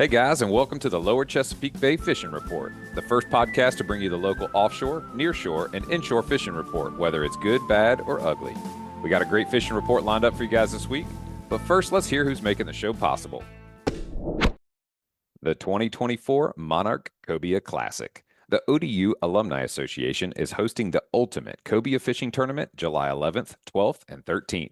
Hey guys, and welcome to the Lower Chesapeake Bay Fishing Report, the first podcast to bring you the local offshore, nearshore, and inshore fishing report, whether it's good, bad, or ugly. We got a great fishing report lined up for you guys this week, but first let's hear who's making the show possible. The 2024 Monarch Cobia Classic. The ODU Alumni Association is hosting the ultimate cobia fishing tournament July 11th, 12th, and 13th.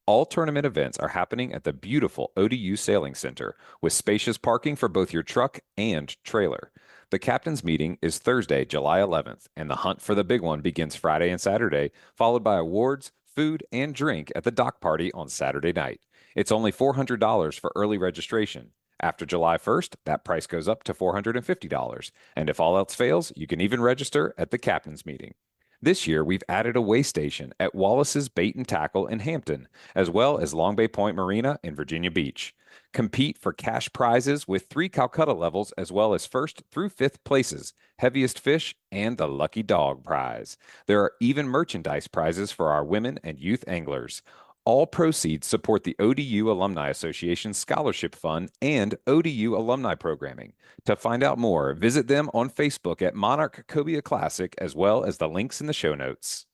All tournament events are happening at the beautiful ODU Sailing Center with spacious parking for both your truck and trailer. The captain's meeting is Thursday, July 11th, and the hunt for the big one begins Friday and Saturday, followed by awards, food, and drink at the dock party on Saturday night. It's only $400 for early registration. After July 1st, that price goes up to $450. And if all else fails, you can even register at the captain's meeting. This year, we've added a weigh station at Wallace's Bait and Tackle in Hampton, as well as Long Bay Point Marina in Virginia Beach. Compete for cash prizes with 3 Calcutta levels, as well as 1st through 5th places, heaviest fish, and the Lucky Dog prize. There are even merchandise prizes for our women and youth anglers. All proceeds support the ODU Alumni Association Scholarship Fund and ODU alumni programming. To find out more, visit them on Facebook at Monarch Cobia Classic, as well as the links in the show notes.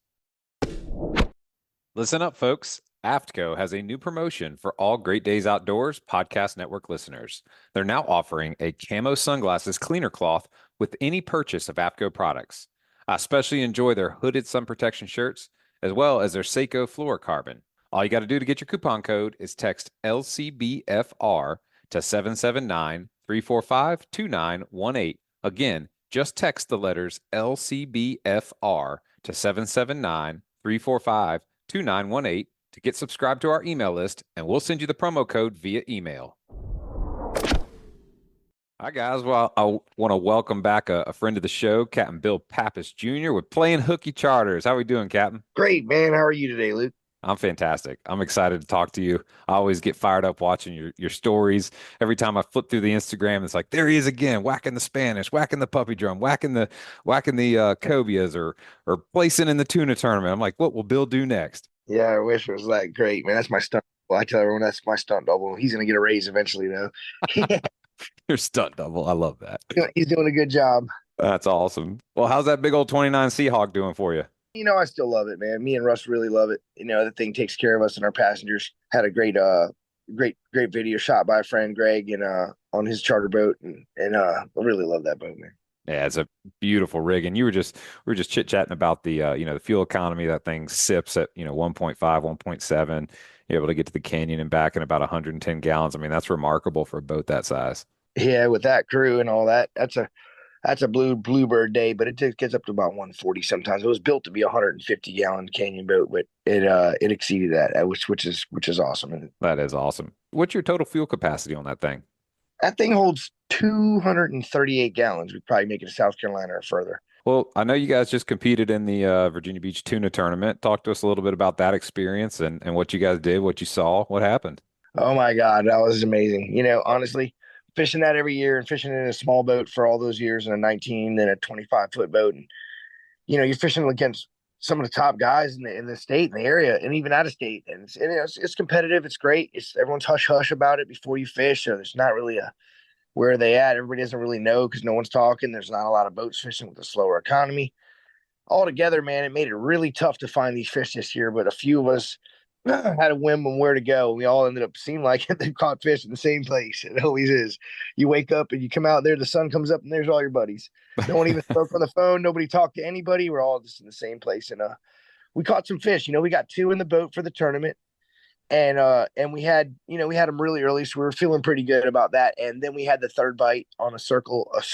Listen up, folks. AFTCO has a new promotion for all Great Days Outdoors Podcast Network listeners. They're now offering a camo sunglasses cleaner cloth with any purchase of AFTCO products. I especially enjoy their hooded sun protection shirts, as well as their Seiko fluorocarbon. All you got to do to get your coupon code is text LCBFR to 779-345-2918. Again, just text the letters LCBFR to 779-345-2918 to get subscribed to our email list, and we'll send you the promo code via email. Hi, guys. Well, I want to welcome back a friend of the show, Captain Bill Pappas Jr. with Playing Hooky Charters. How are we doing, Captain? Great, man. How are you today, Luke? I'm fantastic. I'm excited to talk to you. I always get fired up watching your stories. Every time I flip through the Instagram, it's like, there he is again, whacking the Spanish, whacking the puppy drum, whacking the cobias or placing in the tuna tournament. I'm like, what will Bill do next? Yeah, I wish it was that great, man. That's my stunt. Well, I tell everyone that's my stunt double. He's going to get a raise eventually, though. Your stunt double. I love that. He's doing a good job. That's awesome. Well, how's that big old 29 Seahawk doing for you? I still love it, man. Me and Russ really love it. The thing takes care of us and our passengers. Had a great video shot by a friend, Greg, and on his charter boat, and I really love that boat, man. Yeah, it's a beautiful rig. And we were just chit-chatting about the the fuel economy. That thing sips at 1.5, 1.7. You're able to get to the canyon and back in about 110 gallons. I mean, that's remarkable for a boat that size. Yeah, with that crew and all that, that's a bluebird day, but it gets up to about 140 sometimes. It was built to be a 150-gallon canyon boat, but it exceeded that, which is awesome. That is awesome. What's your total fuel capacity on that thing? That thing holds 238 gallons. We'd probably make it to South Carolina or further. Well, I know you guys just competed in the Virginia Beach tuna tournament. Talk to us a little bit about that experience and what you guys did, what you saw, what happened. Oh my God, that was amazing. Honestly, fishing that every year and fishing in a small boat for all those years in a 19, then a 25-foot boat. And, you're fishing against some of the top guys in the state, in the area, and even out of state. And it's competitive. It's great. Everyone's hush hush about it before you fish. So there's not really where are they at? Everybody doesn't really know because no one's talking. There's not a lot of boats fishing with a slower economy. Altogether, man, it made it really tough to find these fish this year. But a few of us had a whim on where to go. We all ended up seeing like they've caught fish in the same place. It always is. You wake up and you come out there, the sun comes up, and there's all your buddies. No one even spoke on the phone. Nobody talked to anybody. We're all just in the same place. And we caught some fish. We got 2 in the boat for the tournament. And we had them really early, so we were feeling pretty good about that. And then we had the third bite on a circle of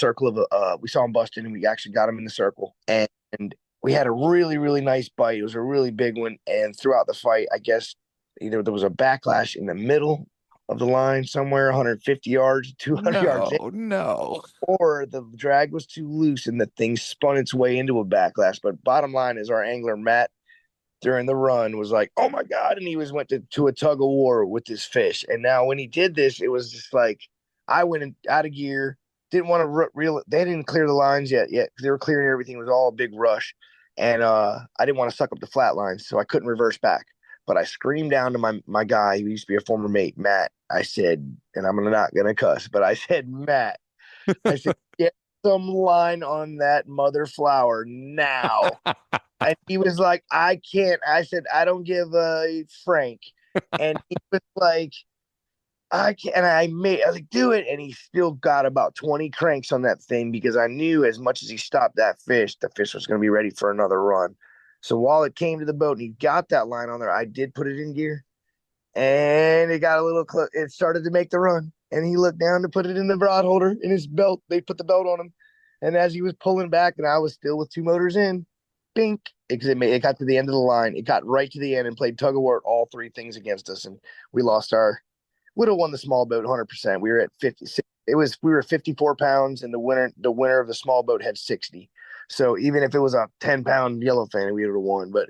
we saw them busting, and we actually got them in the circle. And we had a really, really nice bite. It was a really big one. And throughout the fight, I guess either there was a backlash in the middle of the line somewhere, 150 yards, 200 yards in, or the drag was too loose and the thing spun its way into a backlash. But bottom line is, our angler Matt during the run was like, "Oh my God!" and he went to a tug of war with this fish. And now when he did this, it was just like I went out of gear. Didn't want to they didn't clear the lines yet because they were clearing everything. It was all a big rush. And I didn't want to suck up the flat lines, so I couldn't reverse back. But I screamed down to my guy who used to be a former mate, Matt. I said, and I'm not gonna cuss, but I said, Matt, I said, get some line on that mother flower now. And he was like, I can't. I said, I don't give a Frank. And he was like, I can't. And I was like, do it. And he still got about 20 cranks on that thing because I knew as much as he stopped that fish, the fish was going to be ready for another run. So while it came to the boat and he got that line on there, I did put it in gear and it got a little close. It started to make the run. And he looked down to put it in the rod holder in his belt. They put the belt on him. And as he was pulling back and I was still with two motors in, bink, it got to the end of the line. It got right to the end and played tug of war at all three things against us. And we lost would have won the small boat 100%. We were at 56. We were 54 pounds and the winner of the small boat had 60. So even if it was a 10-pound yellowfin, we would have won. But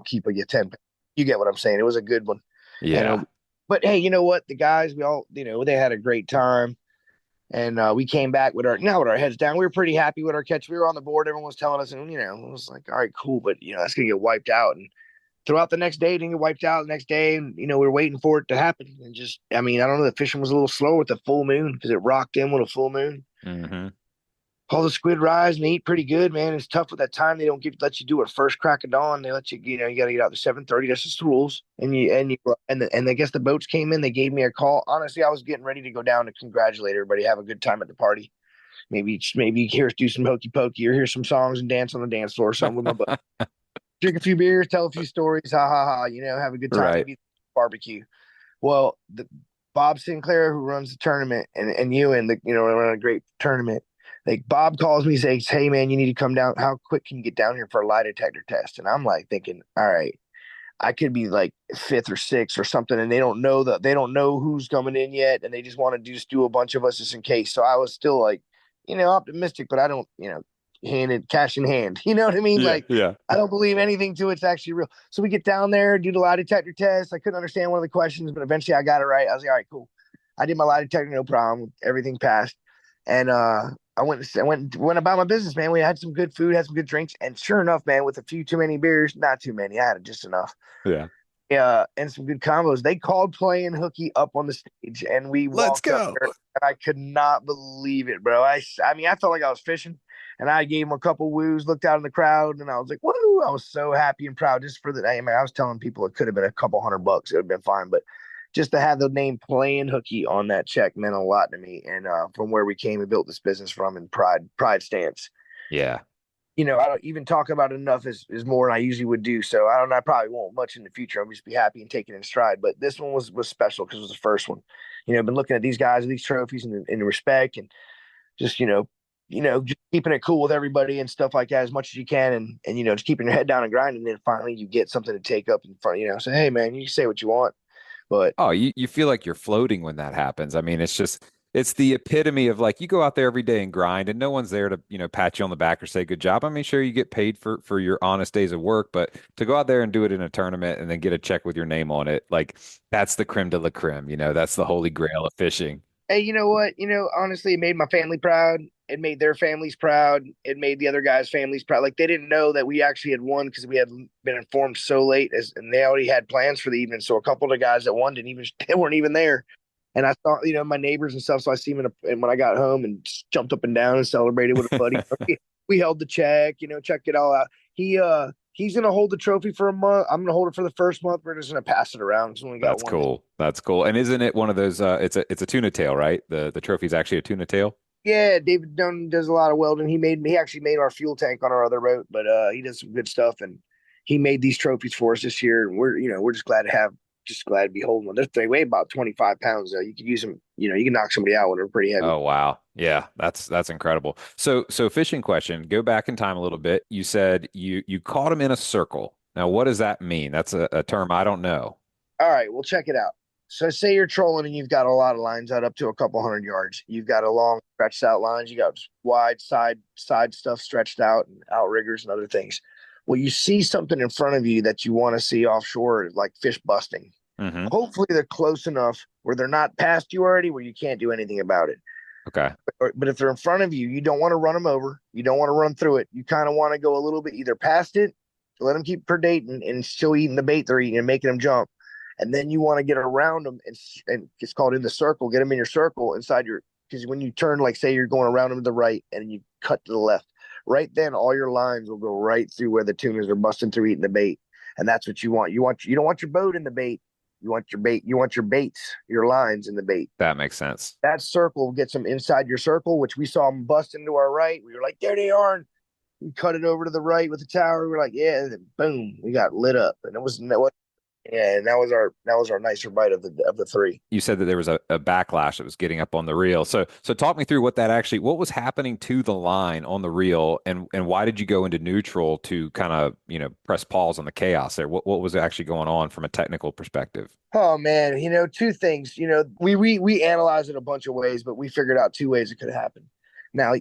keep a 10. You get what I'm saying? It was a good one. Yeah. But hey, you know what? The guys, we all, they had a great time. And we came back with our heads down. We were pretty happy with our catch. We were on the board. Everyone was telling us, and it was like, all right, cool, but that's gonna get wiped out. And throughout the next day, it didn't get wiped out the next day. And we were waiting for it to happen. And just, I don't know, the fishing was a little slow with the full moon because it rocked in with a full moon. Mm-hmm. All the squid rise and eat pretty good, man. It's tough with that time. They don't let you do it first crack of dawn. They let you, you got to get out to 7:30. That's just the rules. And I guess the boats came in. They gave me a call. Honestly, I was getting ready to go down to congratulate everybody, have a good time at the party. Maybe hear us do some hokey pokey or hear some songs and dance on the dance floor or something with my buddy. Drink a few beers, tell a few stories, ha ha ha. Have a good time. Right. Maybe barbecue. Well, Bob Sinclair, who runs the tournament, and you and run a great tournament. Like Bob calls me, says, "Hey man, you need to come down. How quick can you get down here for a lie detector test?" And I'm like thinking, all right, I could be like fifth or sixth or something, and they don't know who's coming in yet, and they just want to just do a bunch of us just in case. So I was still like, optimistic, but I don't, cash in hand. You know what I mean? Yeah. Like, Yeah. I don't believe anything to it's actually real. So we get down there, do the lie detector test. I couldn't understand one of the questions, but eventually I got it right. I was like, all right, cool. I did my lie detector, no problem. Everything passed. And I went about my business, man. We had some good food, had some good drinks, and sure enough, man, with a few too many beers, not too many, I had just enough. Yeah. And some good combos. They called playing hooky up on the stage, and we Let's walked up go. there, and I could not believe it, bro. I felt like I was fishing, and I gave him a couple woos, looked out in the crowd, and I was like, woo! I was so happy and proud just for the day. I was telling people it could have been a couple $100. It would have been fine, but just to have the name playing hooky on that check meant a lot to me. And from where we came and built this business from, and pride stance. Yeah. I don't even talk about it enough is more than I usually would do. So I probably won't much in the future. I'll just be happy and take it in stride. But this one was special because it was the first one. I've been looking at these guys, these trophies in respect and just, just keeping it cool with everybody and stuff like that as much as you can. And just keeping your head down and grinding. And then finally you get something to take up in front, say, hey man, you can say what you want. But Oh, you feel like you're floating when that happens. It's the epitome of like you go out there every day and grind and no one's there to, pat you on the back or say good job. Sure you get paid for your honest days of work, but to go out there and do it in a tournament and then get a check with your name on it, like that's the creme de la creme, that's the holy grail of fishing. hey, you know what? Honestly, it made my family proud. It made their families proud. It made the other guys' families proud. Like they didn't know that we actually had won because we had been informed so late, and they already had plans for the evening. So a couple of the guys that won didn't even they weren't even there. And I saw, my neighbors and stuff. So I see them and when I got home and jumped up and down and celebrated with a buddy. We held the check, checked it all out. He's gonna hold the trophy for a month. I'm gonna hold it for the first month. We're just gonna pass it around. So we got That's one. cool. That's cool. And isn't it one of those it's a tuna tail, right? The trophy's actually a tuna tail. Yeah, David Dunn does a lot of welding. He actually made our fuel tank on our other boat, but he does some good stuff and he made these trophies for us this year. And we're just glad to be holding one. They weigh about 25 pounds though. You can use them, you can knock somebody out when they're pretty heavy. Oh wow. Yeah, that's incredible. So fishing question, go back in time a little bit. You said you caught them in a circle. Now what does that mean? That's a term I don't know. All right, well check it out. So say you're trolling and you've got a lot of lines out up to a couple hundred yards. You've got a long stretched out lines. You got wide side stuff stretched out and outriggers and other things. Well, you see something in front of you that you want to see offshore, like fish busting. Mm-hmm. Hopefully they're close enough where they're not past you already, where you can't do anything about it. Okay. But if they're in front of you, you don't want to run them over. You don't want to run through it. You kind of want to go a little bit either past it let them keep predating and still eating the bait they're eating and making them jump. And then you want to get around them and it's called in the circle. Get them in your circle inside your, because when you turn, like say you're going around them to the right and you cut to the left, right then all your lines will go right through where the tuners are busting through eating the bait. And that's what you want. You don't want your boat in the bait. You want your bait. You want your baits, your lines in the bait. That makes sense. That circle gets them inside your circle, which we saw them busting to our right. We were like, there they are. And we cut it over to the right with the tower. We were like, yeah, and then boom, we got lit up. And it was yeah, and that was our nicer bite of the three. You said that there was a backlash that was getting up on the reel. So talk me through what was happening to the line on the reel, and why did you go into neutral to kind of, press pause on the chaos there? What was actually going on from a technical perspective? Oh man, two things. We analyzed it a bunch of ways, but we figured out two ways it could happen. Now,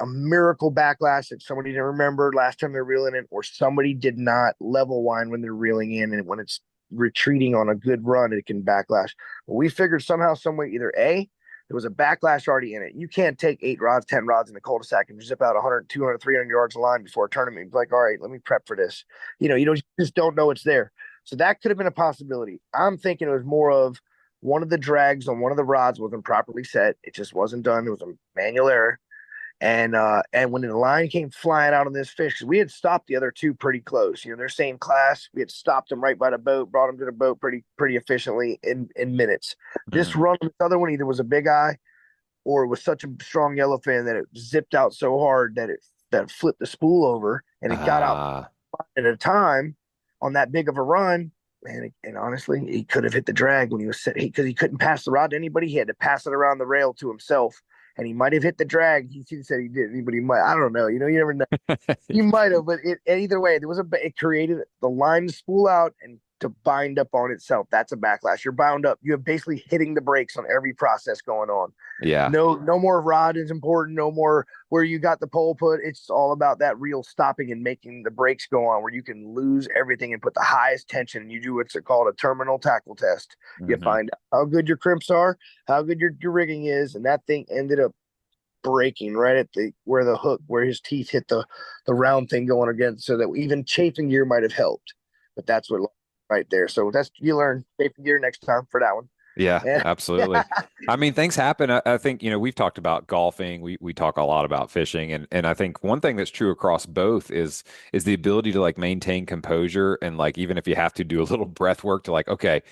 a miracle backlash that somebody didn't remember last time they're reeling in, or somebody did not level wind when they're reeling in, and when it's retreating on a good run, it can backlash. But we figured somehow, some way, either there was a backlash already in it. You can't take 8 rods, 10 rods in the cul-de-sac and zip out 100, 200, 300 yards of line before a tournament. You'd be like, all right, let me prep for this. You just don't know it's there. So that could have been a possibility. I'm thinking it was more of one of the drags on one of the rods wasn't properly set. It just wasn't done. It was a manual error. And when the line came flying out on this fish, we had stopped the other two pretty close. They're same class. We had stopped them right by the boat, brought them to the boat pretty efficiently in minutes. This run, this other one, either was a big eye or it was such a strong yellowfin that it zipped out so hard that it flipped the spool over and it got out at a time on that big of a run. And honestly, he could have hit the drag when he was set because he couldn't pass the rod to anybody. He had to pass it around the rail to himself. And he might have hit the drag. He said he didn't, but he might. I don't know. You never know. He might have, but either way, it created the line to spool out and to bind up on itself. That's a backlash. You're bound up. You're basically hitting the brakes on every process going on. Yeah. No more rod is important. No more where you got the pole put. It's all about that reel stopping and making the brakes go on where you can lose everything and put the highest tension. You do what's called a terminal tackle test. You find out how good your crimps are, how good your rigging is, and that thing ended up breaking right at where his teeth hit the round thing going against, so that even chafing gear might have helped. But that's what right there. So that's you learn chafing gear next time for that one. Yeah, absolutely. I mean, things happen. I think, we've talked about golfing. We talk a lot about fishing. And I think one thing that's true across both is the ability to maintain composure. And even if you have to do a little breath work to okay,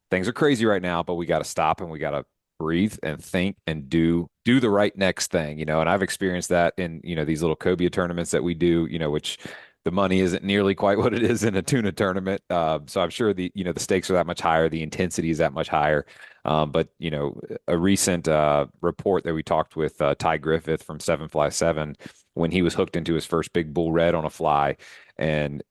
things are crazy right now, but we got to stop and we got to breathe and think and do the right next thing, and I've experienced that in, these little cobia tournaments that we do, which the money isn't nearly quite what it is in a tuna tournament. So I'm sure the stakes are that much higher. The intensity is that much higher. But a recent report that we talked with Ty Griffith from 7 Fly 7 when he was hooked into his first big bull red on a fly. And,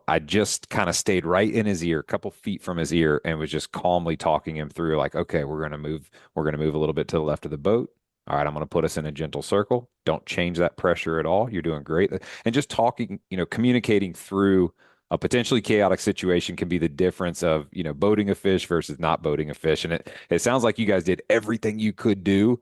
I just kind of stayed right in his ear, a couple feet from his ear, and was just calmly talking him through okay, we're going to move a little bit to the left of the boat. All right, I'm going to put us in a gentle circle. Don't change that pressure at all. You're doing great. And just talking, communicating through a potentially chaotic situation can be the difference of, boating a fish versus not boating a fish. And it sounds like you guys did everything you could do.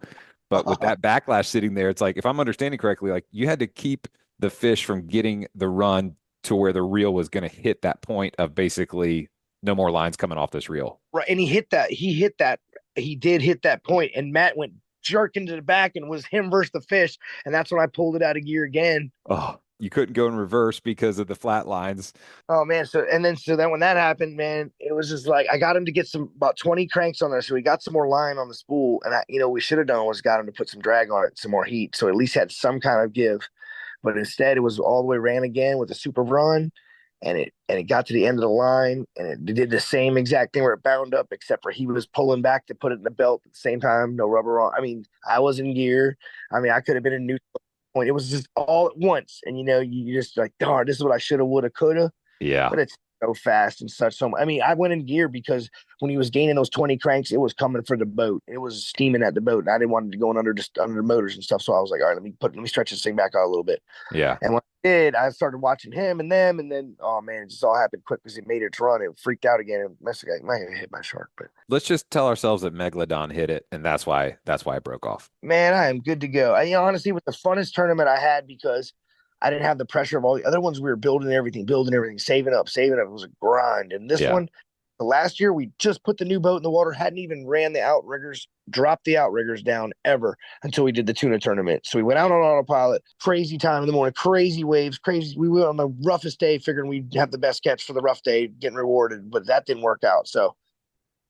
But with that backlash sitting there, it's if I'm understanding correctly, you had to keep the fish from getting the run to where the reel was going to hit that point of basically no more lines coming off this reel. Right. And he did hit that point, and Matt went jerking to the back and was him versus the fish. And that's when I pulled it out of gear again. Oh, you couldn't go in reverse because of the flat lines. Oh man. So then when that happened, man, it was just I got him to get about 20 cranks on there. So we got some more line on the spool, and we should have done was got him to put some drag on it, some more heat. So at least had some kind of give, but instead it was all the way ran again with a super run. And it got to the end of the line, and it did the same exact thing where it bound up, except for he was pulling back to put it in the belt at the same time. No rubber on. I mean, I was in gear. I mean, I could have been in neutral point. It was just all at once, and you just darn, this is what I shoulda, woulda, coulda. Yeah. But it's so fast and such. So I mean, I went in gear because when he was gaining those 20 cranks, it was coming for the boat. It was steaming at the boat, and I didn't want it to go under the motors and stuff. So I was like, all right, let me stretch this thing back out a little bit. Yeah. And when I did, I started watching him and them, and then oh man, it just all happened quick because it made its run. It freaked out again. And I might have hit my shark, but let's just tell ourselves that Megalodon hit it, and that's why it broke off. Man, I am good to go. Honestly, with the funnest tournament I had because I didn't have the pressure of all the other ones. We were building everything, saving up, saving up. It was a grind. And this Yeah. one, the last year, we just put the new boat in the water, hadn't even ran the outriggers, dropped the outriggers down ever until we did the tuna tournament. So we went out on autopilot, crazy time in the morning, crazy waves, crazy. We went on the roughest day, figuring we'd have the best catch for the rough day, getting rewarded, but that didn't work out. So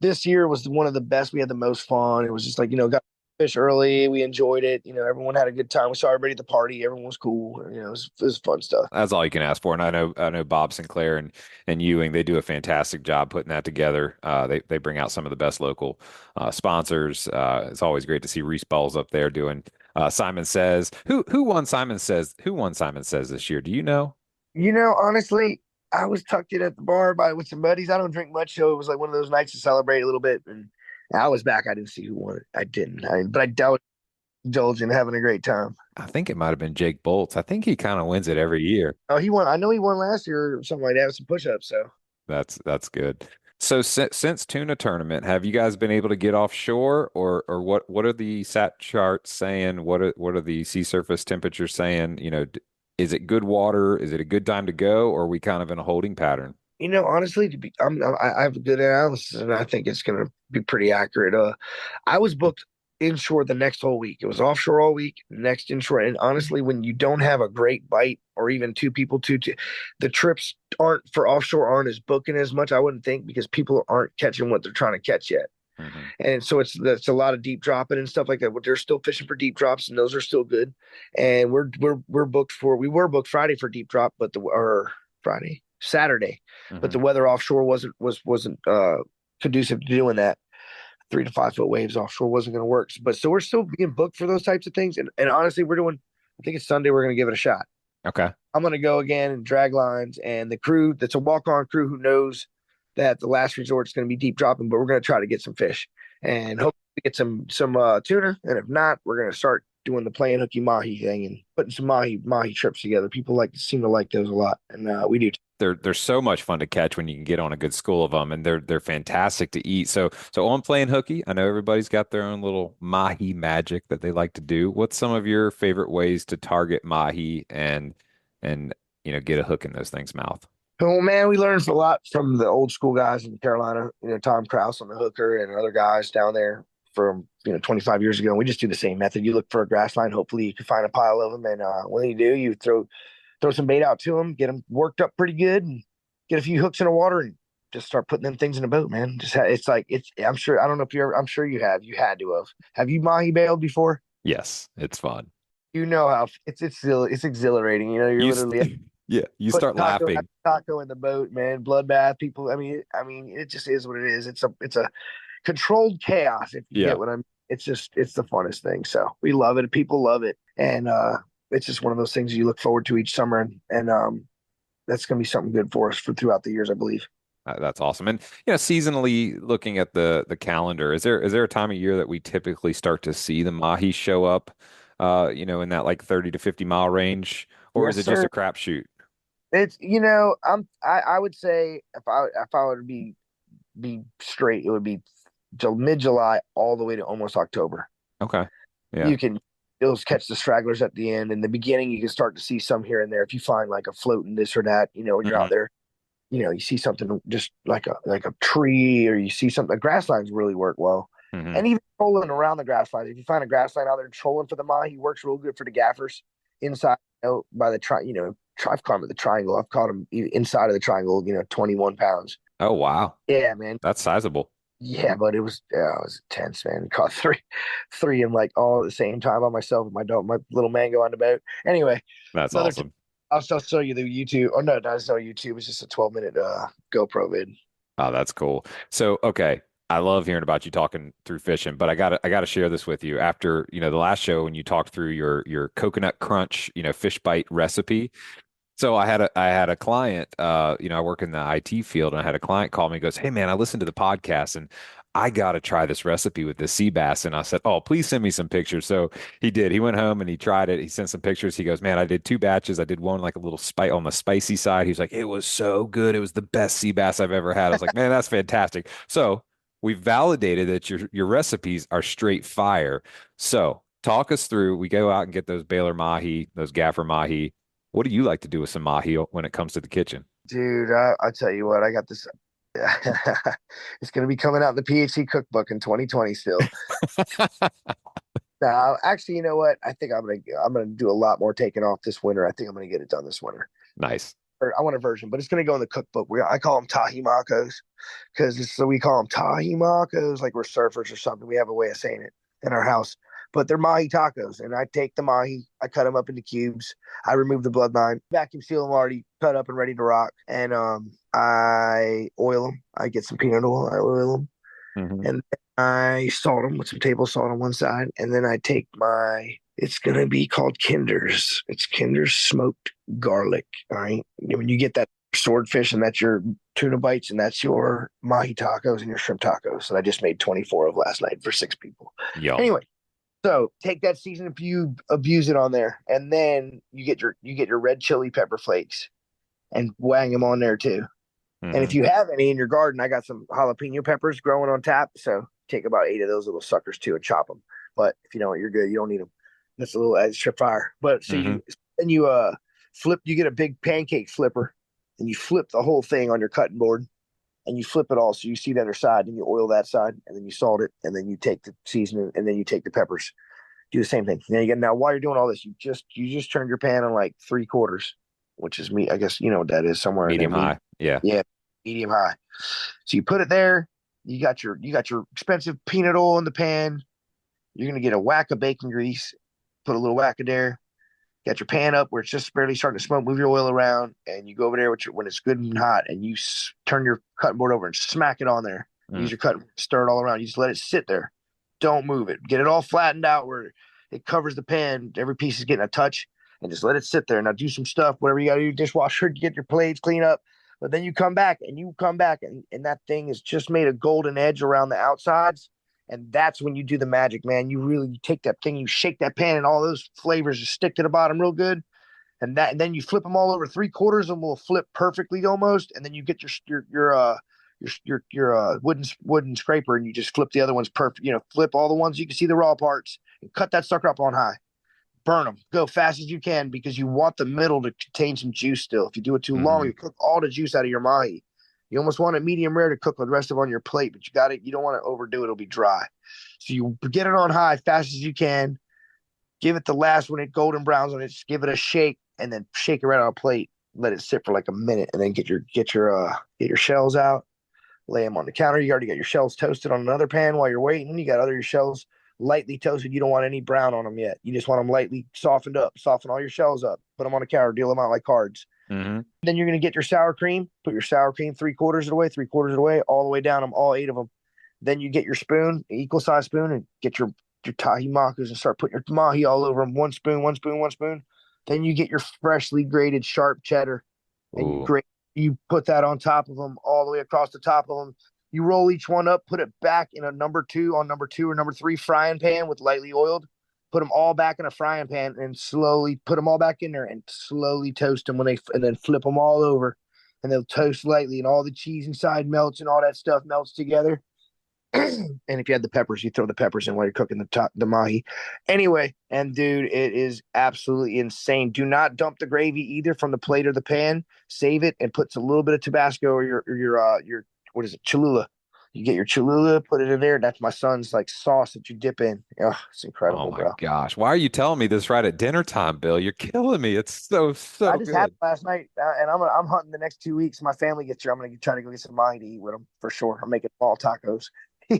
this year was one of the best. We had the most fun. It was just like, got fish early. We enjoyed it. Everyone had a good time. We saw everybody at the party. Everyone was cool. It was fun stuff. That's all you can ask for. And I know Bob Sinclair and Ewing, they do a fantastic job putting that together. They bring out some of the best local sponsors. It's always great to see Reese Balls up there doing Simon Says. Who won Simon Says? Who won Simon Says this year? Do you know? Honestly, I was tucked in at the bar with some buddies. I don't drink much, so it was like one of those nights to celebrate a little bit. And I was back. I didn't see who won it. I didn't. But I doubt indulging, having a great time. I think it might have been Jake Bolts. I think he kind of wins it every year. Oh, he won. I know he won last year or something like that with some push-ups. So That's good. So since tuna tournament, have you guys been able to get offshore, or what are the sat charts saying? What are the sea surface temperatures saying? Is it good water? Is it a good time to go, or are we kind of in a holding pattern? honestly, I have a good analysis, and I think it's going to be pretty accurate. I was booked inshore the next whole week. It was offshore all week, next inshore. And honestly, when you don't have a great bite or even two people, the trips aren't for offshore aren't as booking as much, I wouldn't think, because people aren't catching what they're trying to catch yet. Hmm. And so it's a lot of deep dropping and stuff like that. But they're still fishing for deep drops, and those are still good. And we were booked Friday for deep drop, but or Friday, Saturday, but Hmm. the weather offshore wasn't conducive to doing that. 3 to 5 foot waves offshore wasn't going to work. But so we're still being booked for those types of things. And honestly, I think it's Sunday. We're going to give it a shot. Okay. I'm going to go again and drag lines, and the crew that's a walk-on crew who knows that the last resort is going to be deep dropping, but we're going to try to get some fish and hopefully get some tuna. And if not, we're going to start doing the playing hooky mahi thing and putting some mahi trips together. People seem to like those a lot, and we do. They're so much fun to catch when you can get on a good school of them, and they're fantastic to eat. So on playing hooky, I know everybody's got their own little mahi magic that they like to do. What's some of your favorite ways to target mahi and get a hook in those things' mouth? Oh man, we learned a lot from the old school guys in Carolina. Tom Kraus on the hooker and other guys down there from 25 years ago. And we just do the same method. You look for a grass line. Hopefully, you can find a pile of them, and when you do, you throw some bait out to them, get them worked up pretty good, and get a few hooks in the water, and just start putting them things in the boat, man. It's like I'm sure. I don't know if you ever. I'm sure you have. You had to have. Have you mahi bailed before? Yes, it's fun. You know how it's exhilarating. You're You literally yeah, you put start laughing. taco in the boat, man. Bloodbath. People. I mean, it just is what it is. It's a controlled chaos. If you Yeah. get what I mean. It's the funnest thing. So we love it. People love it, and it's just one of those things you look forward to each summer, and that's going to be something good for us for throughout the years, I believe. That's awesome. And seasonally looking at the calendar, is there a time of year that we typically start to see the mahi show up, in that like 30 to 50 mile range, or is Yes, it just sir. a crapshoot? It's I would say if I were to be straight, it would be till mid July all the way to almost October. Okay. Yeah. You can you'll catch the stragglers at the end. In the beginning, you can start to see some here and there. If you find like a float in this or that, when you're out Hmm. there, you see something just like a tree, or you see something. The grass lines really work well, Hmm. and even trolling around the grass lines. If you find a grass line out there trolling for the mahi, works real good for the gaffers inside. By the I've caught them at the triangle. I've caught them inside of the triangle. 21 pounds. Oh, wow. Yeah, man. That's sizable. Yeah, but it was intense, man. Caught three in like all at the same time by myself with my dog, my little mango on the boat. Anyway, That's another. awesome. I'll show you the YouTube. Oh no, not show YouTube. It's just a 12-minute GoPro vid. Oh, that's cool. So, okay. I love hearing about you talking through fishing, but I gotta share this with you after, the last show when you talked through your coconut crunch, fish bite recipe. So I had a client, I work in the IT field, and I had a client call me and goes, "Hey man, I listened to the podcast and I got to try this recipe with this sea bass." And I said, "Oh, please send me some pictures." So he did. He went home and he tried it. He sent some pictures. He goes, "Man, I did 2 batches. I did one like a little spice on the spicy side." He's like, "It was so good. It was the best sea bass I've ever had." I was like, "Man, that's fantastic." So we validated that your recipes are straight fire. So talk us through. We go out and get those Baylor mahi, those gaffer mahi. What do you like to do with some mahi when it comes to the kitchen? Dude, I tell you what, I got this. It's going to be coming out in the PhD cookbook in 2020 still. Now, actually, you know what? I think I'm gonna do a lot more taking off this winter. I think I'm gonna get it done this winter. Nice. Or I want a version, but it's gonna go in the cookbook. I call them tahi macos because so we call them tahi macos like we're surfers or something. We have a way of saying it in our house, but they're mahi tacos. And I take the mahi, I cut them up into cubes, I remove the bloodline, vacuum seal them already cut up and ready to rock, and I oil them. I get some peanut oil, I oil them, Hmm. and I salt them with some table salt on one side, and then I take it's gonna be called Kinder's. It's Kinder's smoked garlic. All right. When you get that swordfish and that's your tuna bites and that's your mahi tacos and your shrimp tacos. And I just made 24 of last night for 6 people. Yum. Anyway, so take that seasoning, abuse it on there, and then you get your red chili pepper flakes and wang them on there too. And if Hmm. you have any in your garden, I got some jalapeno peppers growing on tap. So take about 8 of those little suckers too and chop them. But if you don't, you're good. You don't need them. That's a little extra fire. But so Hmm. you flip. You get a big pancake flipper, and you flip the whole thing on your cutting board, and you flip it all so you see the other side, and you oil that side, and then you salt it, and then you take the seasoning, and then you take the peppers. Do the same thing. Now while you're doing all this, you just turn your pan on like 3/4, which is me. I guess you know what that is somewhere in there. Medium high. Yeah. Yeah, medium high. So you put it there. You got your expensive peanut oil in the pan. You're gonna get a whack of bacon grease. Put a little whack in there. Got your pan up where it's just barely starting to smoke. Move your oil around, and you go over there when it's good and hot, and you turn your cutting board over and smack it on there. Mm. Use your cutting, stir it all around. You just let it sit there. Don't move it. Get it all flattened out where it covers the pan. Every piece is getting a touch, and just let it sit there. Now do some stuff, whatever you got to do, dishwasher, get your plates clean up. But then you come back, and that thing is just made a golden edge around the outsides. And that's when you do the magic, man. You take that thing, you shake that pan, and all those flavors just stick to the bottom real good. And then you flip them all over 3/4, and will flip perfectly almost. And then you get your wooden scraper, and you just flip the other ones perfect. Flip all the ones you can see the raw parts, and cut that sucker up on high. Burn them. Go fast as you can because you want the middle to contain some juice still. If you do it too long, Hmm. you cook all the juice out of your mahi. You almost want it medium rare to cook the rest of it on your plate, but you don't want to overdo it. It'll be dry. So you get it on high fast as you can. Give it the last when it golden browns on it. Just give it a shake and then shake it right on a plate. Let it sit for like a minute, and then get your shells out. Lay them on the counter. You already got your shells toasted on another pan while you're waiting. You got your shells lightly toasted. You don't want any brown on them yet. You just want them lightly softened up. Soften all your shells up. Put them on the counter. Deal them out like cards. Hmm. Then you're going to get your sour cream. Put your sour cream 3/4 of the way, 3/4 of the way, all the way down them, all 8 of them. Then you get your spoon, equal size spoon, and get your tahi macos and start putting your mahi all over them. One spoon, one spoon, one spoon. Then you get your freshly grated sharp cheddar, and Ooh. you put that on top of them, all the way across the top of them. You roll each one up, put it back in a number two or number three frying pan with lightly oiled. Put them all back in a frying pan and slowly put them all back in there and slowly toast them and then flip them all over, and they'll toast lightly and all the cheese inside melts and all that stuff melts together. And if you had the peppers, you throw the peppers in while you're cooking the mahi. Anyway, and dude, it is absolutely insane. Do not dump the gravy either from the plate or the pan. Save it and put a little bit of Tabasco or your what is it, Cholula. You get your Cholula, put it in there. That's my son's like sauce that you dip in. Oh, it's Oh incredible, my bro. gosh. Why are you telling me this right at dinner time, Bill? You're killing me. It's so, I so just had it good. last night, and I'm hunting the next 2 weeks. My family gets here. I'm gonna try to go get some mahi to eat with them for sure. I'm making fall tacos. Yeah.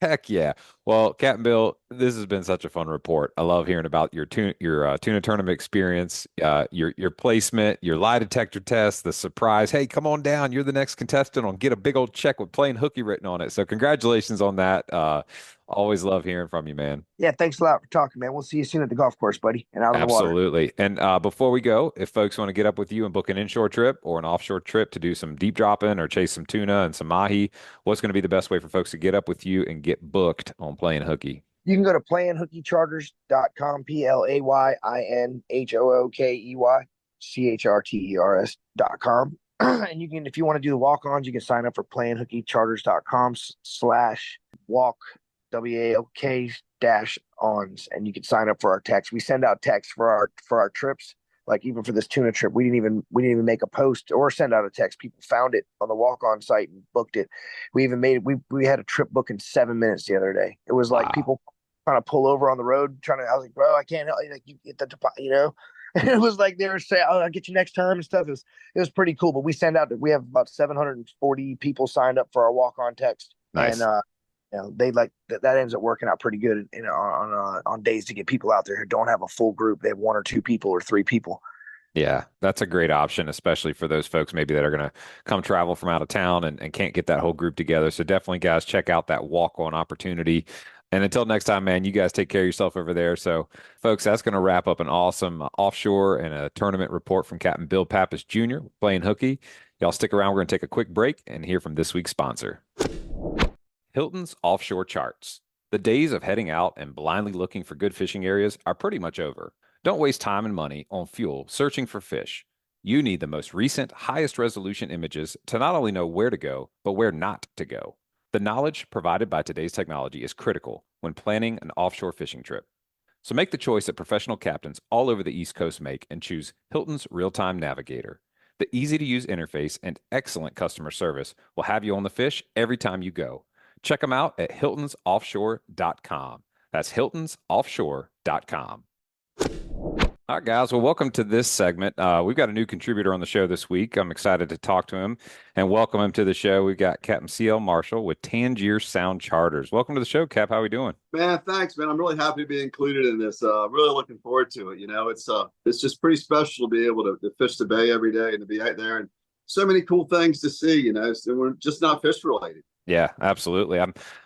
Heck yeah. Well, Captain Bill, this has been such a fun report. I love hearing about your tuna tournament experience, your placement, your lie detector test, the surprise. Hey, come on down. You're the next contestant on Get a Big Old Check with Plain Hooky written on it. So congratulations on that. Always love hearing from you, man. Yeah, thanks a lot for talking, man. We'll see you soon at the golf course, buddy, and out on the water. Absolutely. And before we go, if folks want to get up with you and book an inshore trip or an offshore trip to do some deep dropping or chase some tuna and some mahi, what's going to be the best way for folks to get up with you and get booked on playing hooky? You can go to playinhookeycharters.com, PlayinHookeyCharters.com. And if you want to do the walk-ons, you can sign up for playinhookeycharters.com/walk, WALK dash ons, and you can sign up for our text. We send out texts for our trips Like even for this tuna trip, we didn't even make a post or send out a text. People found it on the walk-on site and booked it. We even made it. We had a trip book in 7 minutes the other day. It was like Wow. people trying to pull over on the road, trying to. I was like, bro, I can't help you. Like you get the, And it was like they were saying, "Oh, I'll get you next time" and stuff. It was pretty cool. But we send out. We have about 740 people signed up for our walk-on text, and Nice. they like that ends up working out pretty good, on days to get people out there who don't have a full group. They have one or two people or three people. Yeah, that's a great option, especially for those folks maybe that are going to come travel from out of town and can't get that whole group together. So definitely, guys, check out that walk-on opportunity. And until next time, man, you guys take care of yourself over there. So, folks, that's going to wrap up an awesome offshore and a tournament report from Captain Bill Pappas Jr. playing hooky. Y'all stick around. We're going to take a quick break and hear from this week's sponsor. Hilton's Offshore Charts. The days of heading out and blindly looking for good fishing areas are pretty much over. Don't waste time and money on fuel searching for fish. You need the most recent, highest resolution images to not only know where to go, but where not to go. The knowledge provided by today's technology is critical when planning an offshore fishing trip. So make the choice that professional captains all over the East Coast make and choose Hilton's Real-Time Navigator. The easy-to-use interface and excellent customer service will have you on the fish every time you go. Check them out at hiltonsoffshore.com. That's hiltonsoffshore.com. All right, guys. Well, welcome to this segment. We've got a new contributor on the show this week. I'm excited to talk to him and welcome him to the show. We've got Captain C.L. Marshall with Tangier Sound Charters. Welcome to the show, Cap. How are we doing? Man, thanks, man. I'm really happy to be included in this. Really looking forward to it. It's just pretty special to be able to fish the bay every day and to be out there and so many cool things to see. So we're just not fish related. Yeah, absolutely.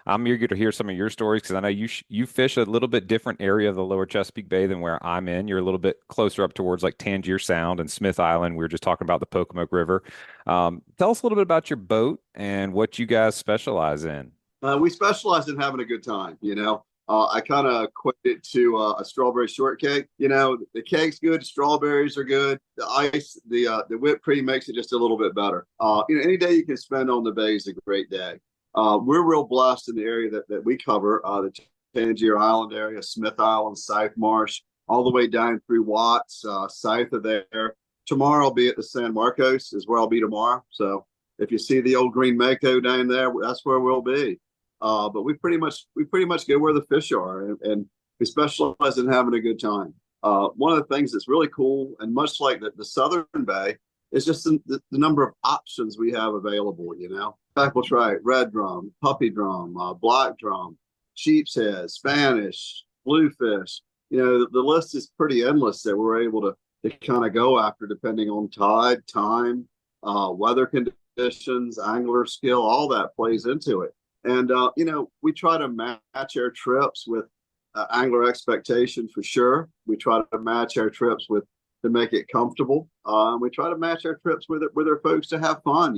I'm eager to hear some of your stories because I know you fish a little bit different area of the Lower Chesapeake Bay than where I'm in. You're a little bit closer up towards like Tangier Sound and Smith Island. We were just talking about the Pocomoke River. Tell us a little bit about your boat and what you guys specialize in. We specialize in having a good time. I kind of equate it to a strawberry shortcake. The cake's good, strawberries are good. The ice, the whipped cream makes it just a little bit better. Any day you can spend on the bay is a great day. We're real blessed in the area that we cover, the Tangier Island area, Smith Island, South Marsh, all the way down through Watts, south of there. Tomorrow I'll be at the San Marcos is where I'll be tomorrow. So if you see the old green mako down there, that's where we'll be. But we pretty much go where the fish are, and we specialize in having a good time. One of the things that's really cool, and much like the Southern Bay, is just the number of options we have available. Tackle trout, red drum, puppy drum, black drum, sheep's head, Spanish, bluefish. The list is pretty endless that we're able to kind of go after depending on tide, time, weather conditions, angler skill, all that plays into it. And, we try to match our trips with angler expectation for sure. We try to match our trips to make it comfortable. We try to match our trips with our folks to have fun,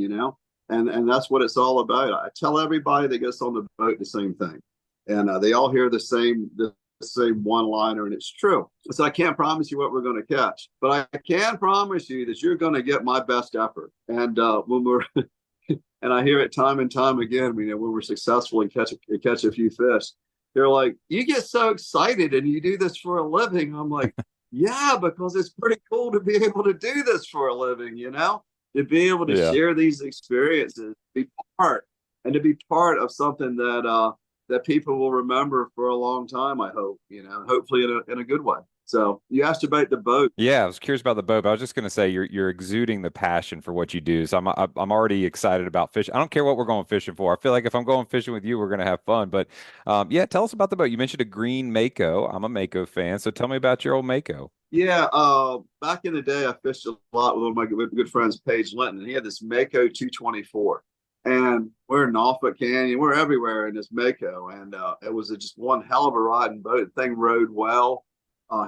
and that's what it's all about. I tell everybody that gets on the boat the same thing, and they all hear the same one-liner, and it's true. So I can't promise you what we're going to catch, but I can promise you that you're going to get my best effort. And when we're and I hear it time and time again, when we're successful and catch a few fish, they're like, "You get so excited and you do this for a living." I'm like, "Yeah, because it's pretty cool to be able to do this for a living, to be able to share these experiences, be part of something that people will remember for a long time. I hope, hopefully in a good way." So you asked about the boat. Yeah, I was curious about the boat, but I was just going to say you're exuding the passion for what you do. So I'm already excited about fishing. I don't care what we're going fishing for. I feel like if I'm going fishing with you, we're going to have fun. But yeah, tell us about the boat. You mentioned a green mako. I'm a mako fan, so tell me about your old mako. Yeah, back in the day, I fished a lot with one of my good friends, Paige Linton, and he had this Mako 224. And we're in Norfolk Canyon, we're everywhere in this mako, and it was just one hell of a riding boat. The thing rode well.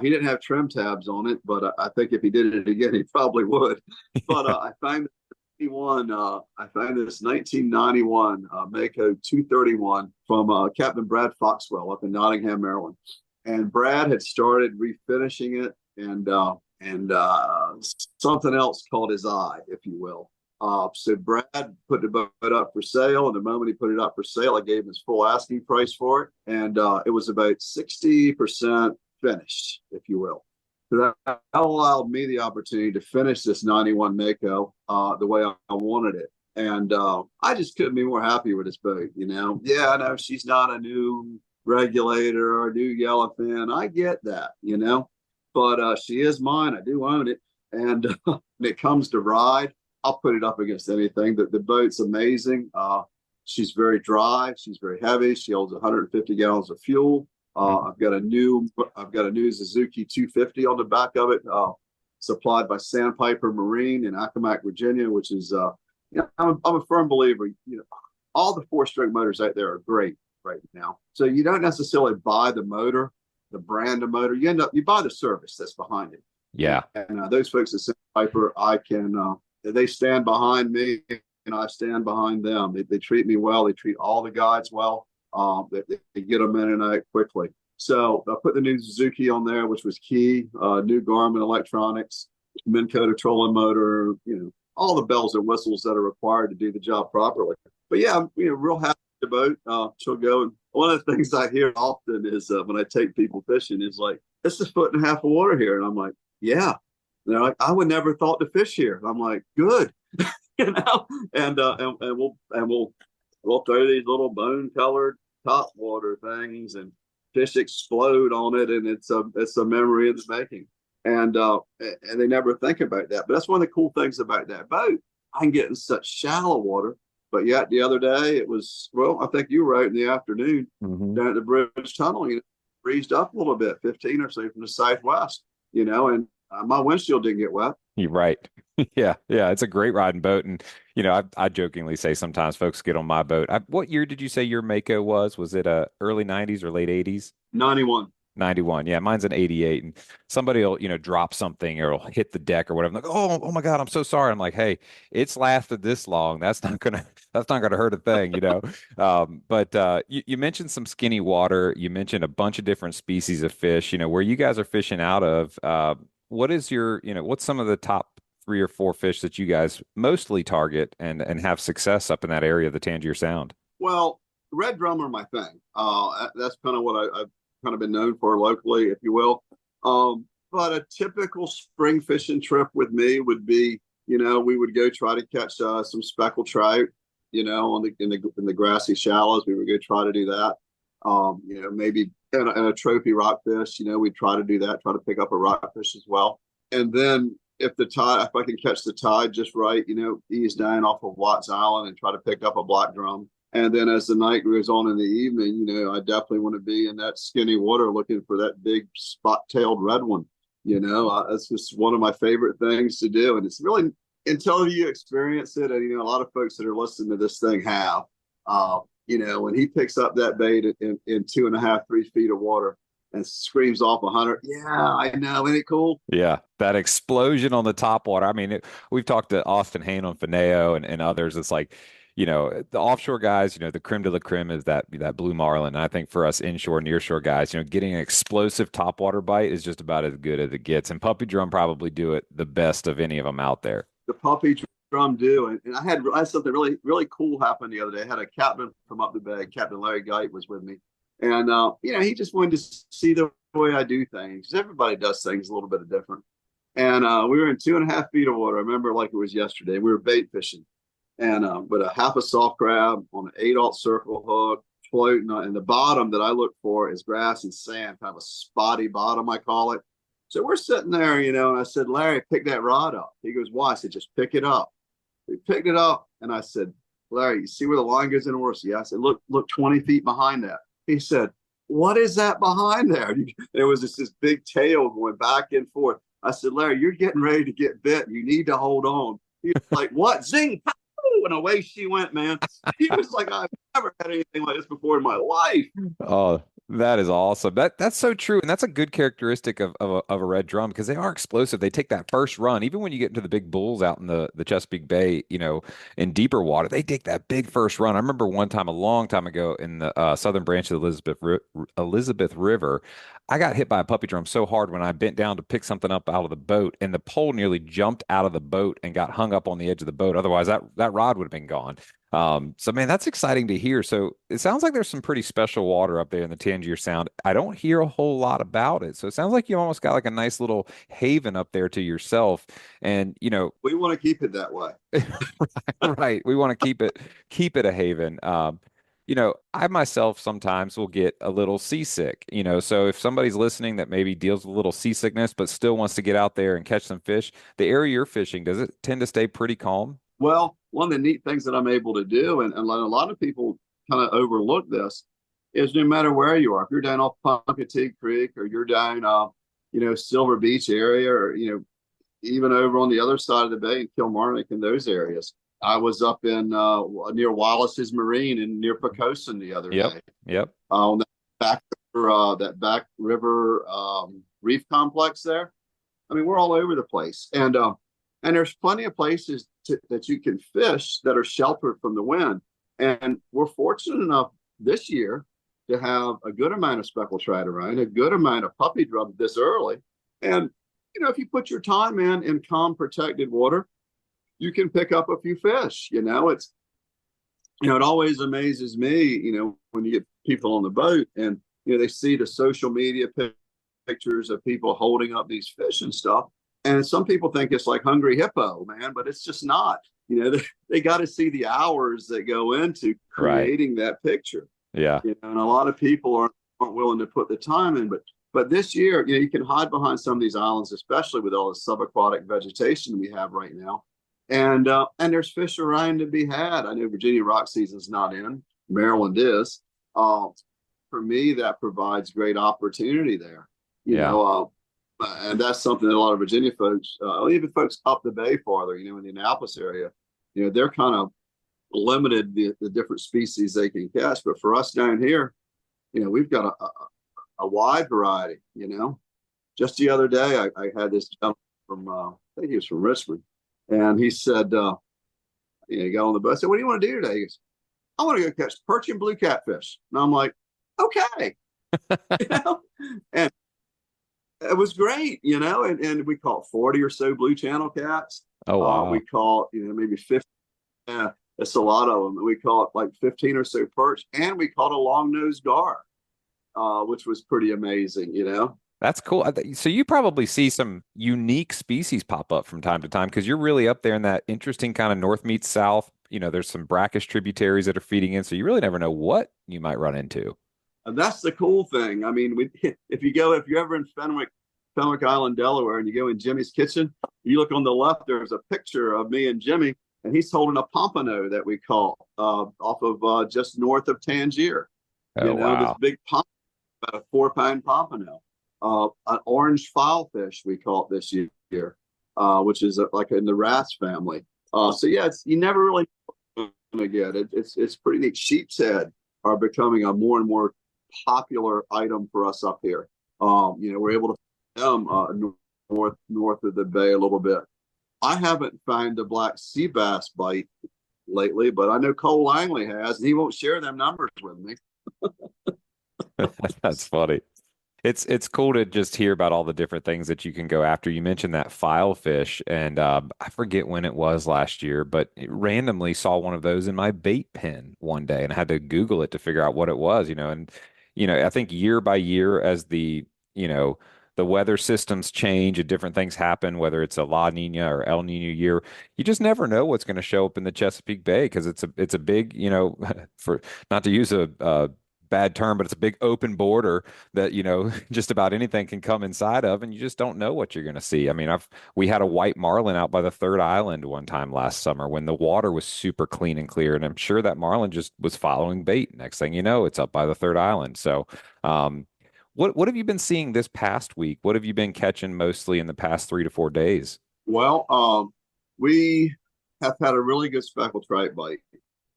He didn't have trim tabs on it, but I think if he did it again, he probably would. But I found this 1991 Mako 231 from Captain Brad Foxwell up in Nottingham, Maryland. And Brad had started refinishing it and something else caught his eye, if you will. So Brad put the boat up for sale, and the moment he put it up for sale, I gave him his full asking price for it, and it was about 60% finished, if you will. So that allowed me the opportunity to finish this 91 Mako the way I wanted it. And I just couldn't be more happy with this boat, you know. Yeah, I know she's not a new regulator or a new yellowfin. I get that, you know, but she is mine. I do own it. And when it comes to ride, I'll put it up against anything. The boat's amazing. She's very dry. She's very heavy. She holds 150 gallons of fuel. I've got a new Suzuki 250 on the back of it, supplied by Sandpiper Marine in Accomack, Virginia, which is I'm a firm believer. You know, all the 4-stroke motors out there are great right now. So you don't necessarily buy the motor, the brand of motor. You buy the service that's behind it. Yeah. And those folks at Sandpiper, they stand behind me and I stand behind them. They treat me well. They treat all the guides well. They get them in and out quickly. So I put the new Suzuki on there, which was key. New Garmin electronics, Minn Kota trolling motor, you know, all the bells and whistles that are required to do the job properly. But yeah, I'm real happy with the boat. She'll go. And one of the things I hear often is when I take people fishing is like, it's a 1.5 foot of water here. And I'm like, yeah. And they're like, I would never thought to fish here. And I'm like, good. You know, and we'll throw these little bone colored top water things and fish explode on it, and it's a memory of the making. And they never think about that. But that's one of the cool things about that boat. I can get in such shallow water. But yet the other day it was, well, I think you were out in the afternoon down at the Bridge Tunnel, breezed up a little bit, 15 or so from the southwest, and my windshield didn't get wet. You're right. Yeah. It's a great riding boat. And, I jokingly say sometimes folks get on my boat. What year did you say your Mako was? Was it early 90s or late 80s? 91. 91. Yeah, mine's an 88. And somebody will, drop something or it'll hit the deck or whatever. I'm like, oh my God, I'm so sorry. I'm like, hey, it's lasted this long. That's not gonna hurt a thing, But you mentioned some skinny water. You mentioned a bunch of different species of fish, where you guys are fishing out of. What is what's some of the top 3 or 4 fish that you guys mostly target and have success up in that area of the Tangier Sound? Well, red drum are my thing. That's kind of what I've kind of been known for locally, if you will. But a typical spring fishing trip with me would be, we would go try to catch some speckled trout, in the grassy shallows. We would go try to do that. Maybe and a trophy rockfish, we'd try to do that, try to pick up a rockfish as well. And then if I can catch the tide just right, ease down off of Watts Island and try to pick up a black drum. And then as the night goes on in the evening, I definitely want to be in that skinny water looking for that big spot-tailed red one. It's just one of my favorite things to do. And it's really, until you experience it, and, a lot of folks that are listening to this thing have, when he picks up that bait in 2.5, 3 feet of water and screams off 100, yeah, I know, isn't it cool? Yeah, that explosion on the top water. I mean, we've talked to Austin Hain on Fineo and others. It's like, the offshore guys, the creme de la creme is that blue marlin. And I think for us inshore, nearshore guys, getting an explosive topwater bite is just about as good as it gets. And puppy drum probably do it the best of any of them out there. The puppy drum do. And I had something really, really cool happen the other day. I had a captain from up the bay, Captain Larry Geit was with me. And, he just wanted to see the way I do things. Everybody does things a little bit different. And we were in 2.5 feet of water. I remember like it was yesterday. We were bait fishing. And with a half a soft crab on an 8/0 circle hook floating, and the bottom that I look for is grass and sand, kind of a spotty bottom, I call it. So we're sitting there, and I said, Larry, pick that rod up. He goes, why? I said, just pick it up. He picked it up, and I said, Larry, you see where the line goes in the water? Yeah. I said, look 20 feet behind that. He said, what is that behind there? There was this big tail going back and forth. I said, Larry, you're getting ready to get bit. You need to hold on. He was like, what? Zing! And away she went, man. He was like, I've never had anything like this before in my life. Oh, that is awesome. That's so true. And that's a good characteristic of a red drum because they are explosive. They take that first run. Even when you get into the big bulls out in the Chesapeake Bay, in deeper water, they take that big first run. I remember one time, a long time ago in the southern branch of the Elizabeth River, I got hit by a puppy drum so hard when I bent down to pick something up out of the boat, and the pole nearly jumped out of the boat and got hung up on the edge of the boat. Otherwise, that rod would have been gone. So man, that's exciting to hear. So it sounds like there's some pretty special water up there in the Tangier Sound. I don't hear a whole lot about it. So it sounds like you almost got like a nice little haven up there to yourself. And We want to keep it that way. right, we want to keep it a haven. I myself sometimes will get a little seasick, so if somebody's listening that maybe deals with a little seasickness but still wants to get out there and catch some fish, the area you're fishing, does it tend to stay pretty calm? Well, one of the neat things that I'm able to do, and a lot of people kind of overlook this, is no matter where you are, if you're down off Punkatea Creek or you're down, Silver Beach area, or even over on the other side of the bay in Kilmarnock and those areas. I was up in near Wallace's Marine and near Pocosin the other day. Yep. On that back river reef complex there. I mean, we're all over the place, and there's plenty of places that you can fish that are sheltered from the wind. And we're fortunate enough this year to have a good amount of speckled trout around, a good amount of puppy drum this early, and if you put your time in calm, protected water, you can pick up a few fish. It always amazes me, when you get people on the boat and, they see the social media pictures of people holding up these fish and stuff. And some people think it's like Hungry Hippo, man, but it's just not. They got to see the hours that go into creating that picture. Yeah. And a lot of people aren't willing to put the time in, but this year, you can hide behind some of these islands, especially with all the subaquatic vegetation we have right now. And there's fish around to be had. I know Virginia rock season's not in. Maryland is. For me, that provides great opportunity there. And that's something that a lot of Virginia folks, even folks up the bay farther, in the Annapolis area, they're kind of limited the different species they can catch. But for us down here, we've got a wide variety. Just the other day, I had this gentleman from, I think he was from Richmond, and he said, he got on the bus. I said, "What do you want to do today?" He goes, "I want to go catch perch and blue catfish." And I'm like, "Okay," and it was great, and we caught 40 or so blue channel cats. Oh, wow. We caught, maybe 50. Yeah, that's a lot of them. We caught like 15 or so perch, and we caught a long-nosed gar. Which was pretty amazing, That's cool. So you probably see some unique species pop up from time to time because you're really up there in that interesting kind of north meets south. There's some brackish tributaries that are feeding in, so you really never know what you might run into. And that's the cool thing. I mean, if you're ever in Fenwick Island, Delaware, and you go in Jimmy's kitchen, you look on the left, there's a picture of me and Jimmy, and he's holding a pompano that we caught off of just north of Tangier. Wow. This big pompano. About a 4-pound pompano, an orange filefish we caught this year, which is like in the wrasse family. So yeah, you never really know what you're gonna get. It's pretty neat. Sheep's head are becoming a more and more popular item for us up here. We're able to find them north of the bay a little bit. I haven't found the black sea bass bite lately, but I know Cole Langley has, and he won't share them numbers with me. That's funny. It's cool to just hear about all the different things that you can go after. You mentioned that filefish, and I forget when it was last year, but randomly saw one of those in my bait pen one day, and I had to Google it to figure out what it was. And I think year by year, as the weather systems change and different things happen, whether it's a La Nina or El Nino year, you just never know what's going to show up in the Chesapeake Bay because it's a big, for not to use a bad term, but it's a big open border that, just about anything can come inside of, and you just don't know what you're going to see. I mean, we had a white marlin out by the third island one time last summer when the water was super clean and clear, and I'm sure that marlin just was following bait. Next thing you know, it's up by the third island. So, what have you been seeing this past week? What have you been catching mostly in the past 3 to 4 days? Well, we have had a really good speckled trout bite,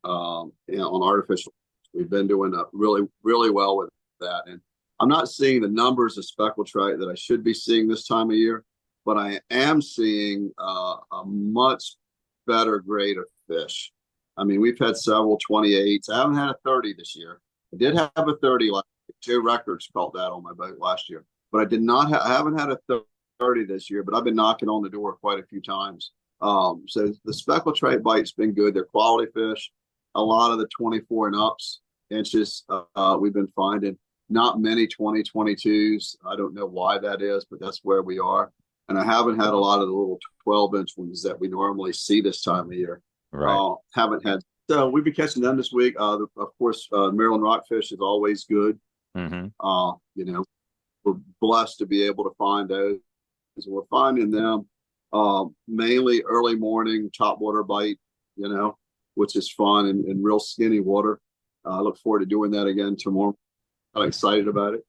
on artificial. We've been doing really, really well with that. And I'm not seeing the numbers of speckled trout that I should be seeing this time of year, but I am seeing a much better grade of fish. I mean, we've had several 28s. I haven't had a 30 this year. I did have a 30 last year. Joe Records caught that on my boat last year, but I haven't had a 30 this year, but I've been knocking on the door quite a few times. So the speckled trout bite's been good. They're quality fish. a lot of the 24 and ups inches. We've been finding not many 2022s. I don't know why that is, but that's where we are. And I haven't had a lot of the little 12-inch ones that we normally see this time of year. Right. Haven't had. So we've been catching them this week. Of course, Maryland rockfish is always good. Mm-hmm. We're blessed to be able to find those. So we're finding them mainly early morning topwater bite, which is fun and real skinny water. I look forward to doing that again tomorrow. I'm excited about it.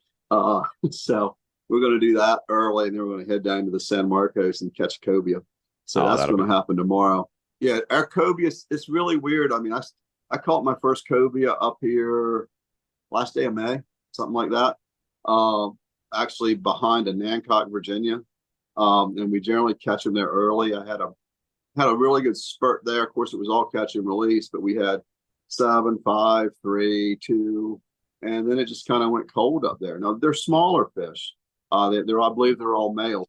So we're going to do that early, and then we're going to head down to the San Marcos and catch cobia. So that's going to happen tomorrow. Yeah, our cobia, it's really weird. I mean, I caught my first cobia up here last day of May, something like that. Actually behind a Nancock, Virginia. And we generally catch them there early. I had a really good spurt there. Of course, it was all catch and release, but we had 7, 5, 3, 2, and then it just kind of went cold up there. Now they're smaller fish. I believe they're all male,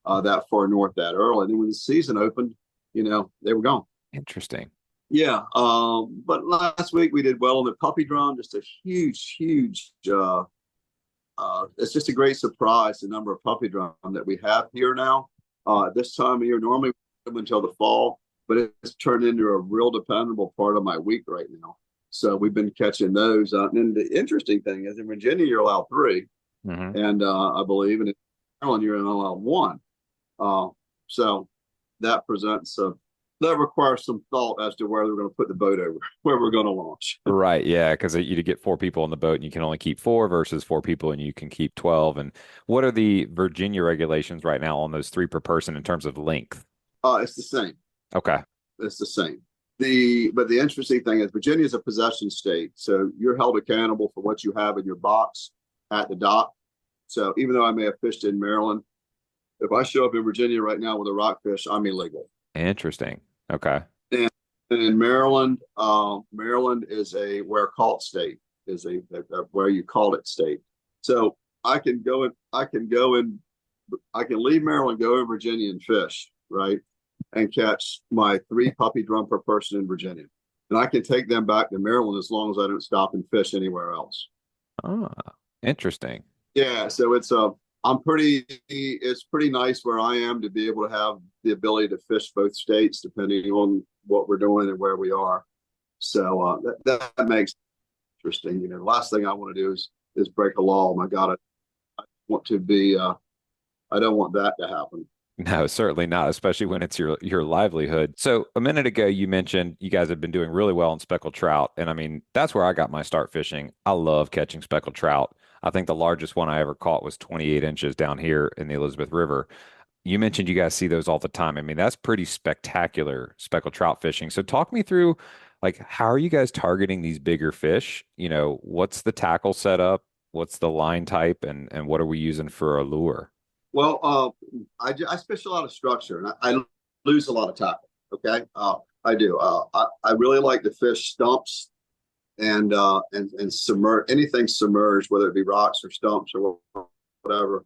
that far north that early. And then when the season opened, they were gone. Interesting. Yeah. But last week we did well on the puppy drum. Just a huge. It's just a great surprise, the number of puppy drum that we have here now. This time of year, normally we them until the fall, but it's turned into a real dependable part of my week right now. So we've been catching those. And then the interesting thing is in Virginia, you're allowed 3. Mm-hmm. And I believe in Maryland, you're allowed 1. So that that requires some thought as to where we're going to put the boat over, where we're going to launch. Right. Yeah. Because you get 4 people on the boat and you can only keep 4 versus 4 people and you can keep 12. And what are the Virginia regulations right now on those 3 per person in terms of length? It's the same. Okay. It's the same. But the interesting thing is Virginia is a possession state. So you're held accountable for what you have in your box at the dock. So even though I may have fished in Maryland, if I show up in Virginia right now with a rockfish, I'm illegal. Interesting. Okay. And in Maryland, Maryland is a where caught state, is a where you caught it state. So I can leave Maryland, go in Virginia and fish, right? And catch my 3 puppy drum per person in Virginia. And I can take them back to Maryland as long as I don't stop and fish anywhere else. Oh, interesting. Yeah. So it's pretty nice where I am to be able to have the ability to fish both states depending on what we're doing and where we are. So that makes it interesting. The last thing I want to do is break a law. My God, I don't want that to happen. No, certainly not, especially when it's your livelihood. So a minute ago, you mentioned you guys have been doing really well on speckled trout. And I mean, that's where I got my start fishing. I love catching speckled trout. I think the largest one I ever caught was 28 inches down here in the Elizabeth River. You mentioned you guys see those all the time. I mean, that's pretty spectacular speckled trout fishing. So talk me through, how are you guys targeting these bigger fish? What's the tackle setup? What's the line type? And what are we using for a lure? Well, I fish a lot of structure and I lose a lot of tackle. Okay. I do. I really like to fish stumps and submerge anything submerged, whether it be rocks or stumps or whatever.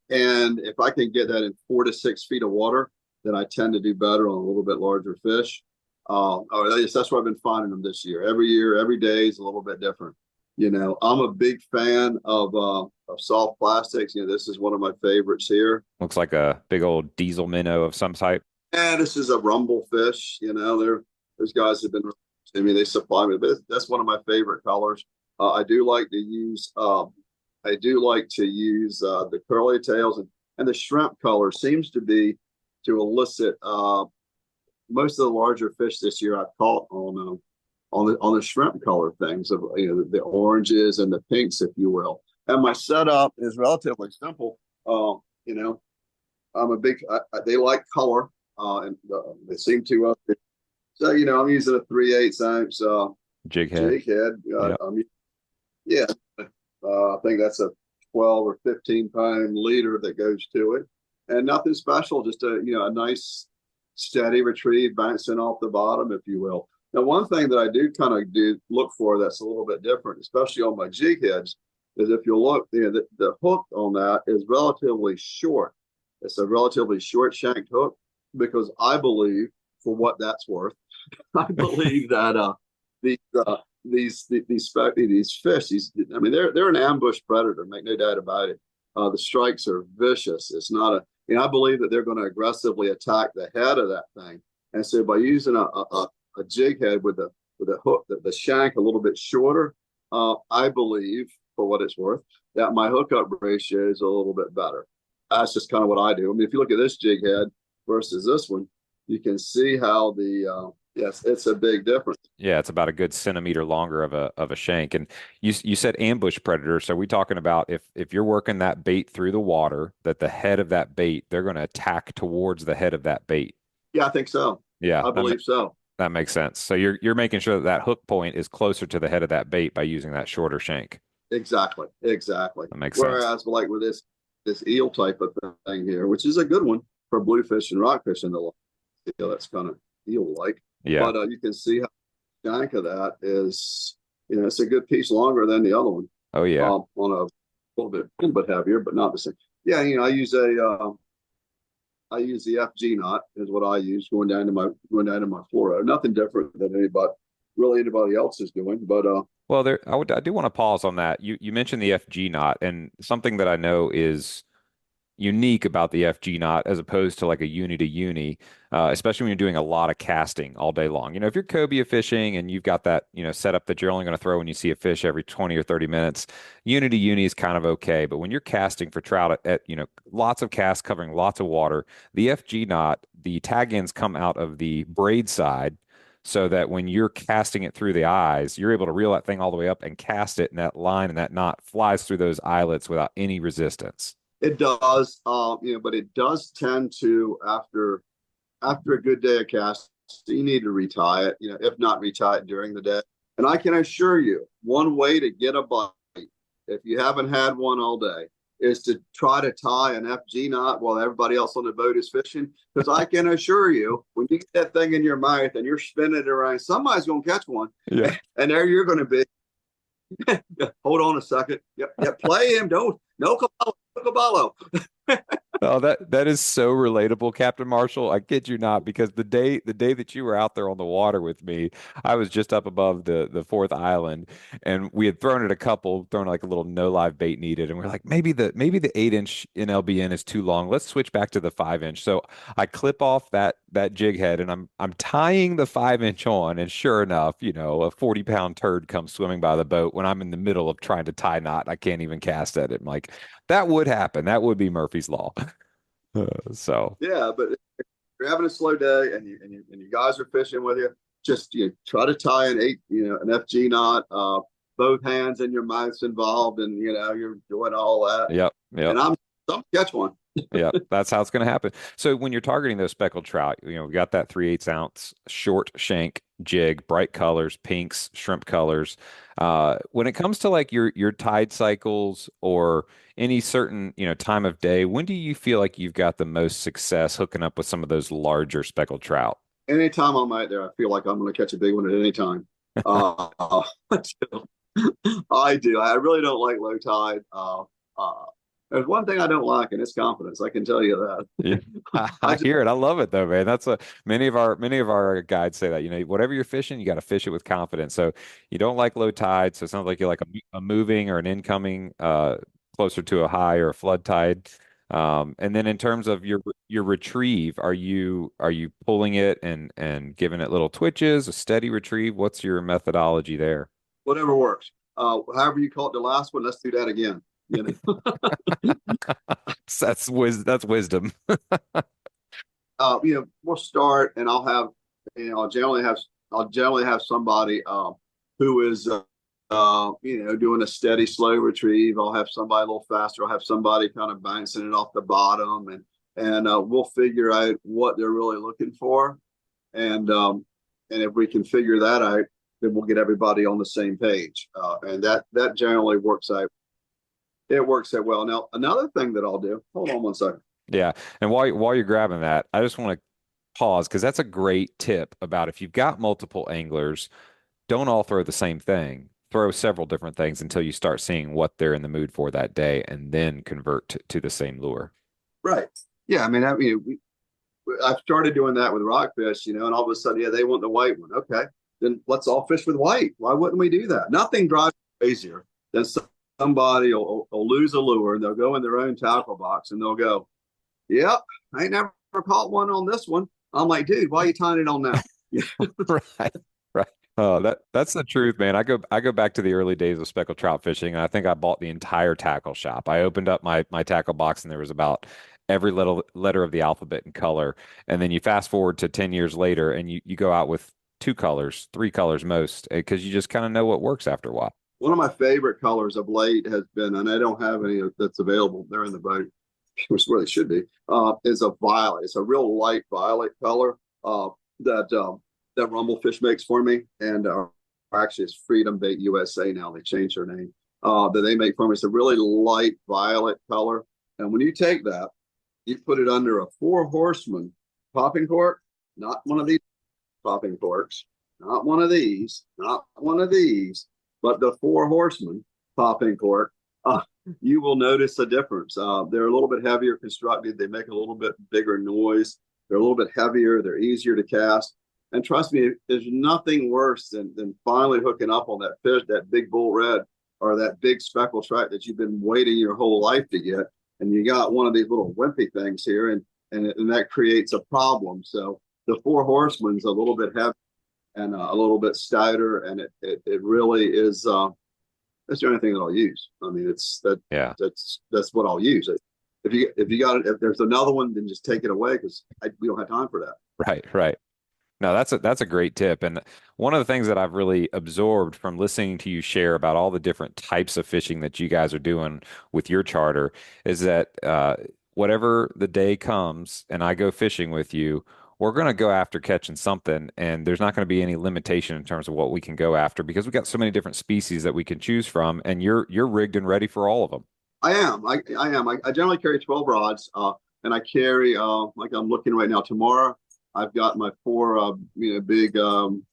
And if I can get that in 4 to 6 feet of water, then I tend to do better on a little bit larger fish. That's where I've been finding them this year. Every day is a little bit different. I'm a big fan of soft plastics. This is one of my favorites here. Looks like a big old diesel minnow of some type. Yeah, this is a rumble fish. There's guys that have been. They supply me, but that's one of my favorite colors. I do like to use the curly tails and the shrimp color seems to be to elicit most of the larger fish this year I've caught on the shrimp color things of the oranges and the pinks, if you will. And my setup is relatively simple. I'm a big. They like color, and they seem to. So I'm using a 3/8 ounce jig head. Yep. I think that's a 12 or 15 pound leader that goes to it, and nothing special. Just a nice steady retrieve bouncing off the bottom, if you will. Now, one thing that I do look for that's a little bit different, especially on my jig heads, is if you look, the hook on that is relatively short. It's a relatively short shanked hook because I believe, for what that's worth, I believe that these these fish, I mean, they're an ambush predator, make no doubt about it. The strikes are vicious. It's not a, you know, I believe that they're going to aggressively attack the head of that thing. And so by using a jig head with a hook, the shank a little bit shorter, I believe, for what it's worth, that my hookup ratio is a little bit better. That's just kind of what I do. I mean, if you look at this jig head versus this one, you can see how yes, it's a big difference. Yeah, it's about a good centimeter longer of a shank. And you said ambush predator. So we talking about if you're working that bait through the water, that the head of that bait, they're going to attack towards the head of that bait. Yeah, I think so. Yeah, I believe so. That makes sense. So you're making sure that that hook point is closer to the head of that bait by using that shorter shank. Exactly. That makes sense. Whereas, like with this eel type of thing here, which is a good one for bluefish and rockfish in the lake, that's kind of eel-like. Yeah. But you can see how the shank of that is, it's a good piece longer than the other one. Oh yeah. On a little bit heavier, but not the same. Yeah, I use I use the FG knot is what I use going down to my fluoro. Nothing different than anybody else is doing. But well, I do want to pause on that. You mentioned the FG knot, and something that I know is unique about the FG knot as opposed to like a uni to uni, especially when you're doing a lot of casting all day long. If you're cobia fishing and you've got that, setup that you're only going to throw when you see a fish every 20 or 30 minutes, uni to uni is kind of okay. But when you're casting for trout at lots of casts covering lots of water, the FG knot, the tag ends come out of the braid side, so that when you're casting it through the eyes, you're able to reel that thing all the way up and cast it, and that line and that knot flies through those eyelets without any resistance. It does, but it does tend to, after a good day of casting, you need to retie it, if not retie it during the day. And I can assure you, one way to get a bite, if you haven't had one all day, is to try to tie an FG knot while everybody else on the boat is fishing. Because I can assure you, when you get that thing in your mouth and you're spinning it around, somebody's going to catch one. Yeah. And there you're going to be. Hold on a second. Yep. Play him. No caballo. Oh, that is so relatable, Captain Marshall. I kid you not, because the day that you were out there on the water with me, I was just up above the fourth island, and we had thrown like a little no live bait needed, and we're like, maybe the 8-inch NLBN is too long. Let's switch back to the 5-inch. So I clip off that jig head, and I'm tying the 5-inch on, and sure enough, a 40-pound turd comes swimming by the boat when I'm in the middle of trying to tie knot. I can't even cast at it. I'm like, that would happen. That would be Murphy's Law. So yeah, but if you're having a slow day and you guys are fishing with you, just try to tie an FG knot, both hands and your mouth's involved, and you're doing all that. Yep. And I'm catch one. Yeah, that's how it's going to happen. So when you're targeting those speckled trout, we got that 3/8 ounce short shank jig, bright colors, pinks, shrimp colors. When it comes to like your tide cycles or any certain time of day, when do you feel like you've got the most success hooking up with some of those larger speckled trout? Anytime I'm out there, I feel like I'm going to catch a big one at any time. I do. I really don't like low tide. There's one thing I don't like, and it's confidence. I can tell you that. Yeah. I hear it. I love it though, man. That's many of our guides say that. Whatever you're fishing, you got to fish it with confidence. So you don't like low tide. So it sounds like you like a moving or an incoming, closer to a high or a flood tide. And then in terms of your retrieve, are you pulling it and giving it little twitches, a steady retrieve? What's your methodology there? Whatever works. However you caught the last one, let's do that again. That's wisdom. We'll start, and I'll generally have somebody who is doing a steady slow retrieve. I'll have somebody a little faster. I'll have somebody kind of bouncing it off the bottom, and we'll figure out what they're really looking for, and if we can figure that out, then we'll get everybody on the same page, and that generally works out. It works out well. Now, another thing that I'll do, hold on one second. Yeah. And while you're grabbing that, I just want to pause, because that's a great tip about if you've got multiple anglers, don't all throw the same thing. Throw several different things until you start seeing what they're in the mood for that day, and then convert to the same lure. Right. Yeah. I mean, I've started doing that with rockfish, and all of a sudden, yeah, they want the white one. Okay, then let's all fish with white. Why wouldn't we do that? Nothing drives me crazier than somebody will lose a lure and they'll go in their own tackle box and they'll go, "Yep, I ain't never caught one on this one." I'm like, dude, why are you tying it on now? Right. Right. Oh, that's the truth, man. I go back to the early days of speckled trout fishing, and I think I bought the entire tackle shop. I opened up my tackle box, and there was about every little letter of the alphabet in color. And then you fast forward to 10 years later, and you go out with two colors, three colors most, because you just kind of know what works after a while. One of my favorite colors of late has been, and I don't have any that's available. They're in the boat, which really should be. Is a violet. It's a real light violet color. That Rumblefish makes for me, and actually it's Freedom Bait USA now. They changed their name. That they make for me. It's a really light violet color, and when you take that, you put it under a Four Horsemen popping cork, not one of these popping corks, not one of these, not one of these, but the Four Horsemen popping cork. You will notice a difference. They're a little bit heavier constructed. They make a little bit bigger noise. They're a little bit heavier. They're easier to cast. And trust me, there's nothing worse than finally hooking up on that fish, that big bull red, or that big speckled trout that you've been waiting your whole life to get. And you got one of these little wimpy things here, and that creates a problem. So the Four Horsemen's a little bit heavy and a little bit stouter, and it really is. That's the only thing that I'll use. I mean, Yeah. That's what I'll use. If you got it, if there's another one, then just take it away because we don't have time for that. Right. Right. No, that's a great tip. And one of the things that I've really absorbed from listening to you share about all the different types of fishing that you guys are doing with your charter is that whatever the day comes and I go fishing with you, we're going to go after catching something, and there's not going to be any limitation in terms of what we can go after because we've got so many different species that we can choose from, and you're rigged and ready for all of them. I am. I am. I generally carry 12 rods, and I carry like I'm looking right now. Tomorrow, I've got my four big 10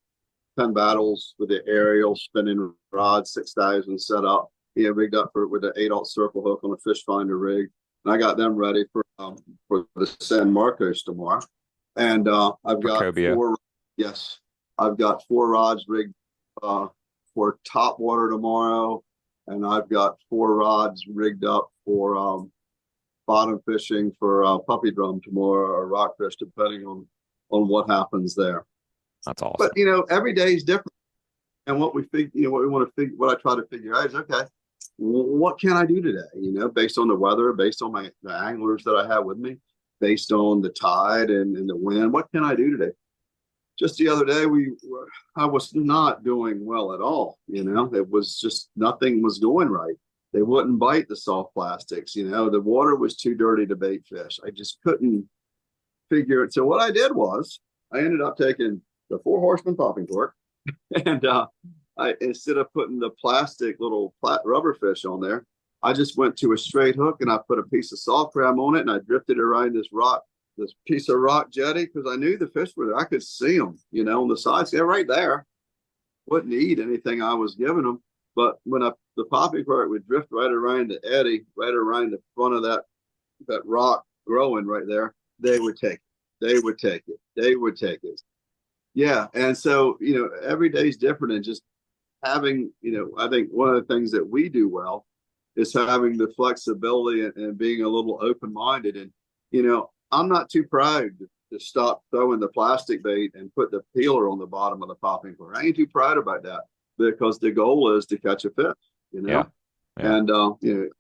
battles with the aerial spinning rod, 6,000 set up. Rigged up with an 8/0 circle hook on a fish finder rig, and I got them ready for the San Marcos tomorrow. And I've got Cobia. four. Yes, I've got four rods rigged for top water tomorrow, and I've got four rods rigged up for bottom fishing for puppy drum tomorrow or rockfish, depending on what happens there. That's awesome. But every day is different, and what we figure, what we want to figure, what I try to figure out is okay, what can I do today? Based on the weather, based on the anglers that I have with me, based on the tide and the wind, what can I do today? Just the other day, I was not doing well at all. It was just nothing was going right. They wouldn't bite the soft plastics. The water was too dirty to bait fish. I just couldn't figure it. So what I did was I ended up taking the Four Horsemen popping cork, and I instead of putting the plastic little rubber fish on there, I just went to a straight hook and I put a piece of salt crab on it, and I drifted around this piece of rock jetty because I knew the fish were there. I could see them, on the sides. They're right there. Wouldn't eat anything I was giving them, but when the popping cork would drift right around the eddy, right around the front of that rock growing right there, they would take it. They would take it. They would take it. Yeah, and so every day is different, and just having I think one of the things that we do well is having the flexibility and being a little open-minded. And I'm not too proud to stop throwing the plastic bait and put the peeler on the bottom of the popping cork. I ain't too proud about that because the goal is to catch a fish. Yeah. And I'll do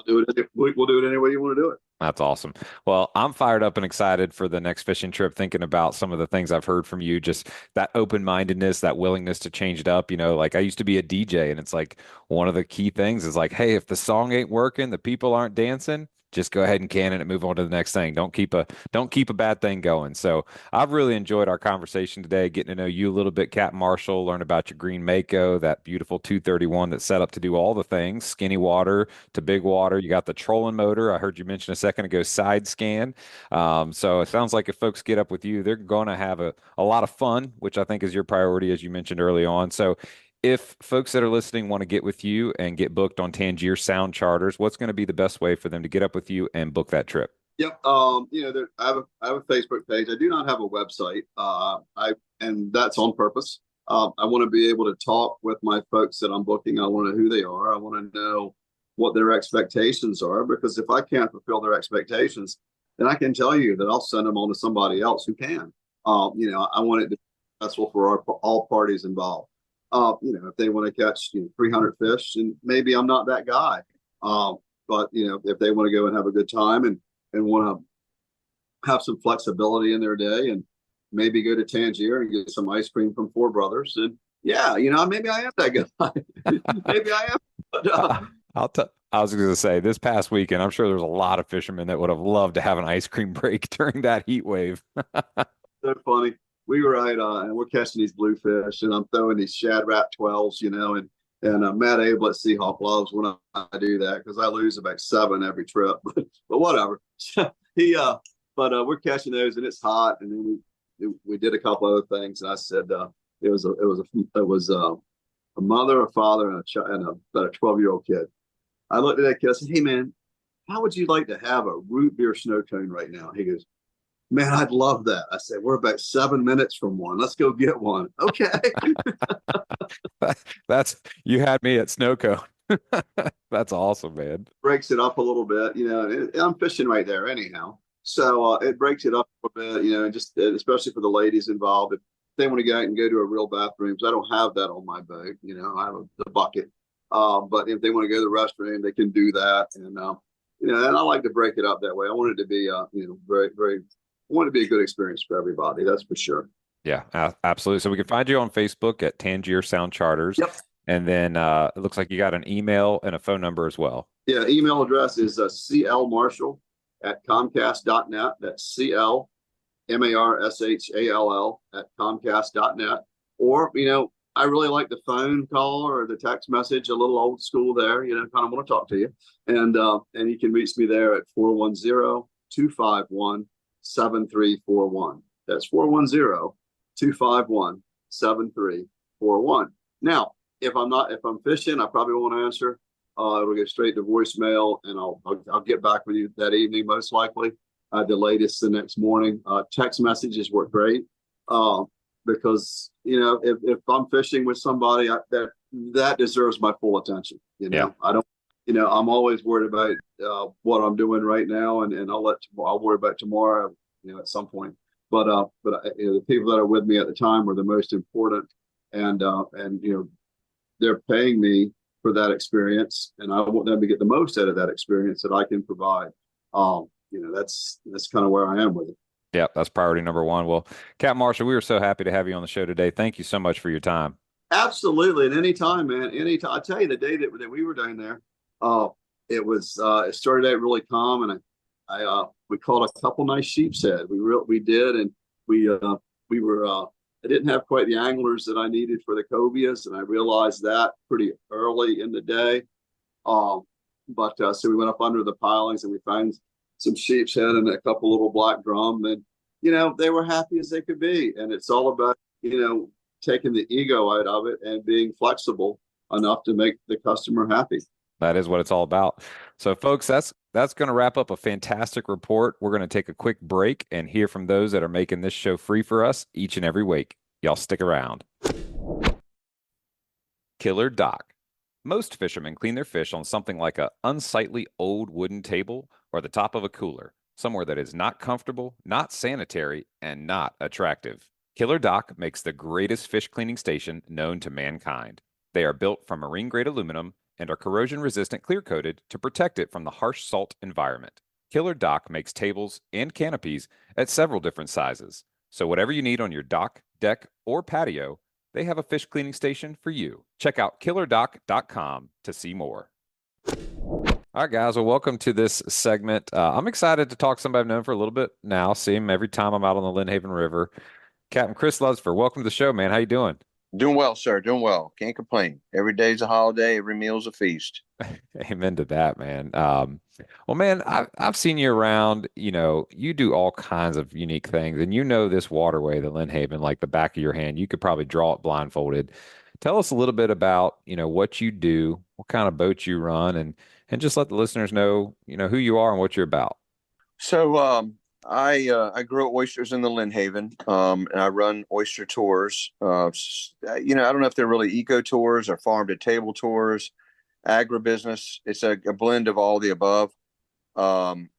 it. We'll do it any way you want to do it. That's awesome. Well, I'm fired up and excited for the next fishing trip, thinking about some of the things I've heard from you, just that open-mindedness, that willingness to change it up. Like I used to be a DJ, and it's like one of the key things is like, hey, if the song ain't working, the people aren't dancing, just go ahead and can it and move on to the next thing. Don't keep a bad thing going. So I've really enjoyed our conversation today, getting to know you a little bit, Captain Marshall, learn about your green Mako, that beautiful 231 that's set up to do all the things, skinny water to big water. You got the trolling motor. I heard you mention a second ago, side scan. So it sounds like if folks get up with you, they're going to have a lot of fun, which I think is your priority, as you mentioned early on. So if folks that are listening want to get with you and get booked on Tangier Sound charters, what's going to be the best way for them to get up with you and book that trip? Yep. I have a Facebook page. I do not have a website. And that's on purpose. I want to be able to talk with my folks that I'm booking. I want to know who they are. I want to know what their expectations are, because if I can't fulfill their expectations, then I can tell you that I'll send them on to somebody else who can. I want it to be successful for all parties involved. If they want to catch 300 fish, and maybe I'm not that guy. But if they want to go and have a good time and want to have some flexibility in their day and maybe go to Tangier and get some ice cream from Four Brothers, and yeah, maybe I am that guy. Maybe I am. But, I was going to say this past weekend, I'm sure there's a lot of fishermen that would have loved to have an ice cream break during that heat wave. So funny. We were out and we're catching these bluefish, and I'm throwing these Shad Rap 12s, and Matt Abel at Seahawk loves when I do that because I lose about 7 every trip, but whatever. We're catching those, and it's hot, and then we did a couple other things, and I said it was a mother, a father, and about a 12-year-old kid. I looked at that kid. I said, "Hey man, how would you like to have a root beer snow cone right now?" He goes, "Man, I'd love that." I said, "We're about 7 minutes from one. Let's go get one." Okay. You had me at snow cone. That's awesome, man. Breaks it up a little bit, and I'm fishing right there anyhow. So it breaks it up a bit, and just especially for the ladies involved. If they want to go out and go to a real bathroom, I don't have that on my boat. I have the bucket. But if they want to go to the restroom, they can do that. And I like to break it up that way. I want it to be, very, very. I want it to be a good experience for everybody. That's for sure. Yeah, absolutely. So we can find you on Facebook at Tangier Sound Charters. Yep. And then it looks like you got an email and a phone number as well. Yeah, email address is clmarshall@comcast.net. That's CLMARSHALL@comcast.net. Or, I really like the phone call or the text message, a little old school there, kind of want to talk to you. And you can reach me there at 410-251-7341. That's 410-251-7341. Now, if I'm fishing, I probably won't answer. It'll go straight to voicemail, and I'll get back with you that evening, most likely. The latest the next morning. Text messages work great because if I'm fishing with somebody that deserves my full attention. Yeah. I don't. I'm always worried about what I'm doing right now, and I'll worry about tomorrow. At some point. But the people that are with me at the time were the most important, and they're paying me for that experience, and I want them to get the most out of that experience that I can provide. That's kind of where I am with it. Yeah, that's priority number one. Well, Captain Marshall, we were so happy to have you on the show today. Thank you so much for your time. Absolutely, and anytime, man. Anytime. I tell you, the day that we were down there, it started out really calm, and we caught a couple nice sheep's head. We did, and we were. I didn't have quite the anglers that I needed for the cobias, and I realized that pretty early in the day. So we went up under the pilings and we found some sheep's head and a couple little black drum, and they were happy as they could be. And it's all about taking the ego out of it and being flexible enough to make the customer happy. That is what it's all about. So, folks, that's going to wrap up a fantastic report. We're going to take a quick break and hear from those that are making this show free for us each and every week. Y'all stick around. Killer Dock. Most fishermen clean their fish on something like an unsightly old wooden table or the top of a cooler, somewhere that is not comfortable, not sanitary, and not attractive. Killer Dock makes the greatest fish cleaning station known to mankind. They are built from marine-grade aluminum and are corrosion-resistant clear-coated to protect it from the harsh salt environment. Killer Dock makes tables and canopies at several different sizes. So whatever you need on your dock, deck, or patio, they have a fish cleaning station for you. Check out killerdock.com to see more. All right, guys. Well, welcome to this segment. I'm excited to talk to somebody I've known for a little bit now. See him every time I'm out on the Lynnhaven River. Captain Chris Ludsford, welcome to the show, man. How you doing? Doing well, sir. Doing well. Can't complain. Every day's a holiday. Every meal's a feast. Amen to that, man. Well, man, I've seen you around. You do all kinds of unique things, and this waterway, the Lynnhaven, like the back of your hand. You could probably draw it blindfolded. Tell us a little bit about what you do, what kind of boat you run, and just let the listeners know who you are and what you're about. So I grow oysters in the Lynnhaven, and I run oyster tours. I don't know if they're really eco tours or farm to table tours, agribusiness. It's a blend of all the above. Um,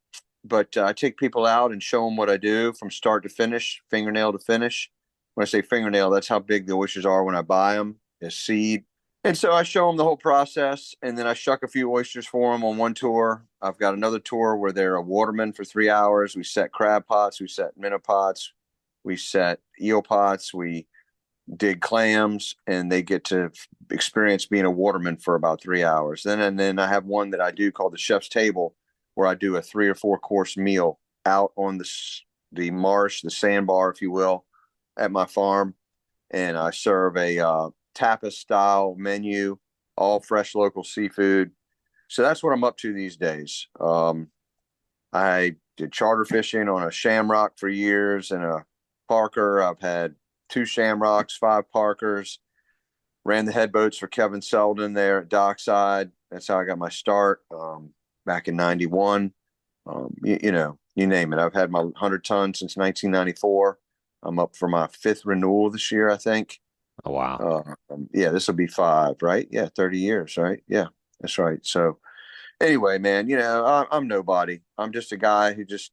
but I take people out and show them what I do from start to finish, fingernail to finish. When I say fingernail, that's how big the oysters are when I buy them as seed. And so I show them the whole process, and then I shuck a few oysters for them on one tour. I've got another tour where they're a waterman for 3 hours. We set crab pots, we set minnow pots, we set eel pots, we dig clams, and they get to experience being a waterman for about 3 hours. Then I have one that I do called the chef's table, where I do a 3 or 4 course meal out on the marsh, the sandbar, if you will, at my farm, and I serve a tapas style menu, all fresh local seafood. So that's what I'm up to these days. I did charter fishing on a shamrock for years and a Parker. I've had 2 shamrocks, 5 Parkers, ran the head boats for Kevin Selden there at Dockside. That's how I got my start back in 91. You name it. I've had my 100 ton since 1994. I'm up for my 5th renewal this year, I think. Oh, wow. Yeah, this will be 5, right? Yeah, 30 years, right? Yeah, that's right. So anyway, man, I'm nobody. I'm just a guy who just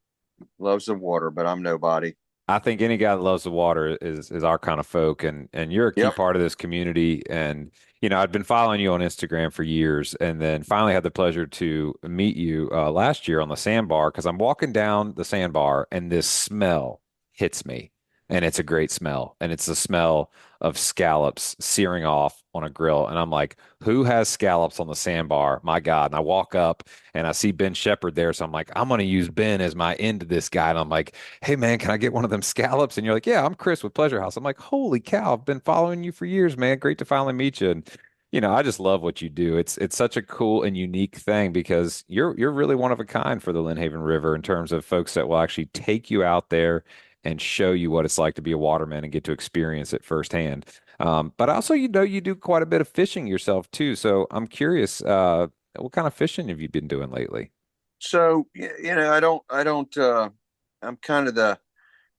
loves the water, but I'm nobody. I think any guy that loves the water is our kind of folk, and you're a key Yep. part of this community. And I'd been following you on Instagram for years, and then finally had the pleasure to meet you last year on the sandbar because I'm walking down the sandbar and this smell hits me, and it's a great smell, and it's the smell of scallops searing off on a grill, and I'm like, who has scallops on the sandbar? My God! And I walk up and I see Ben Shepherd there, so I'm like, I'm gonna use Ben as my end to this guy, and I'm like, hey man, can I get one of them scallops? And you're like, yeah, I'm Chris with Pleasure House. I'm like, holy cow, I've been following you for years, man. Great to finally meet you. And I just love what you do. It's such a cool and unique thing because you're really one of a kind for the Lynnhaven River in terms of folks that will actually take you out there and show you what it's like to be a waterman and get to experience it firsthand. But also, you do quite a bit of fishing yourself too. So I'm curious, what kind of fishing have you been doing lately? So I'm kind of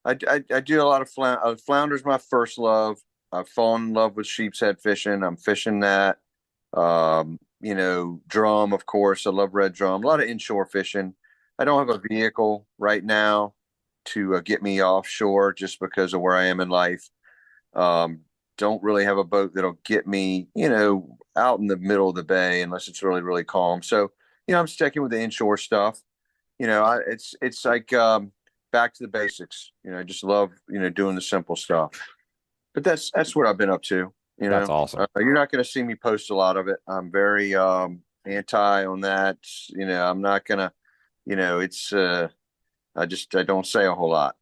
I do a lot of flounder's my first love. I've fallen in love with sheep's head fishing. I'm fishing that. Drum, of course. I love red drum. A lot of inshore fishing. I don't have a vehicle right now to get me offshore just because of where I am in life. Don't really have a boat that'll get me, out in the middle of the bay unless it's really, really calm. So, I'm sticking with the inshore stuff. It's like back to the basics. I just love, doing the simple stuff. But that's what I've been up to. That's awesome. You're not going to see me post a lot of it. I'm very anti on that. I'm not gonna. It's I don't say a whole lot.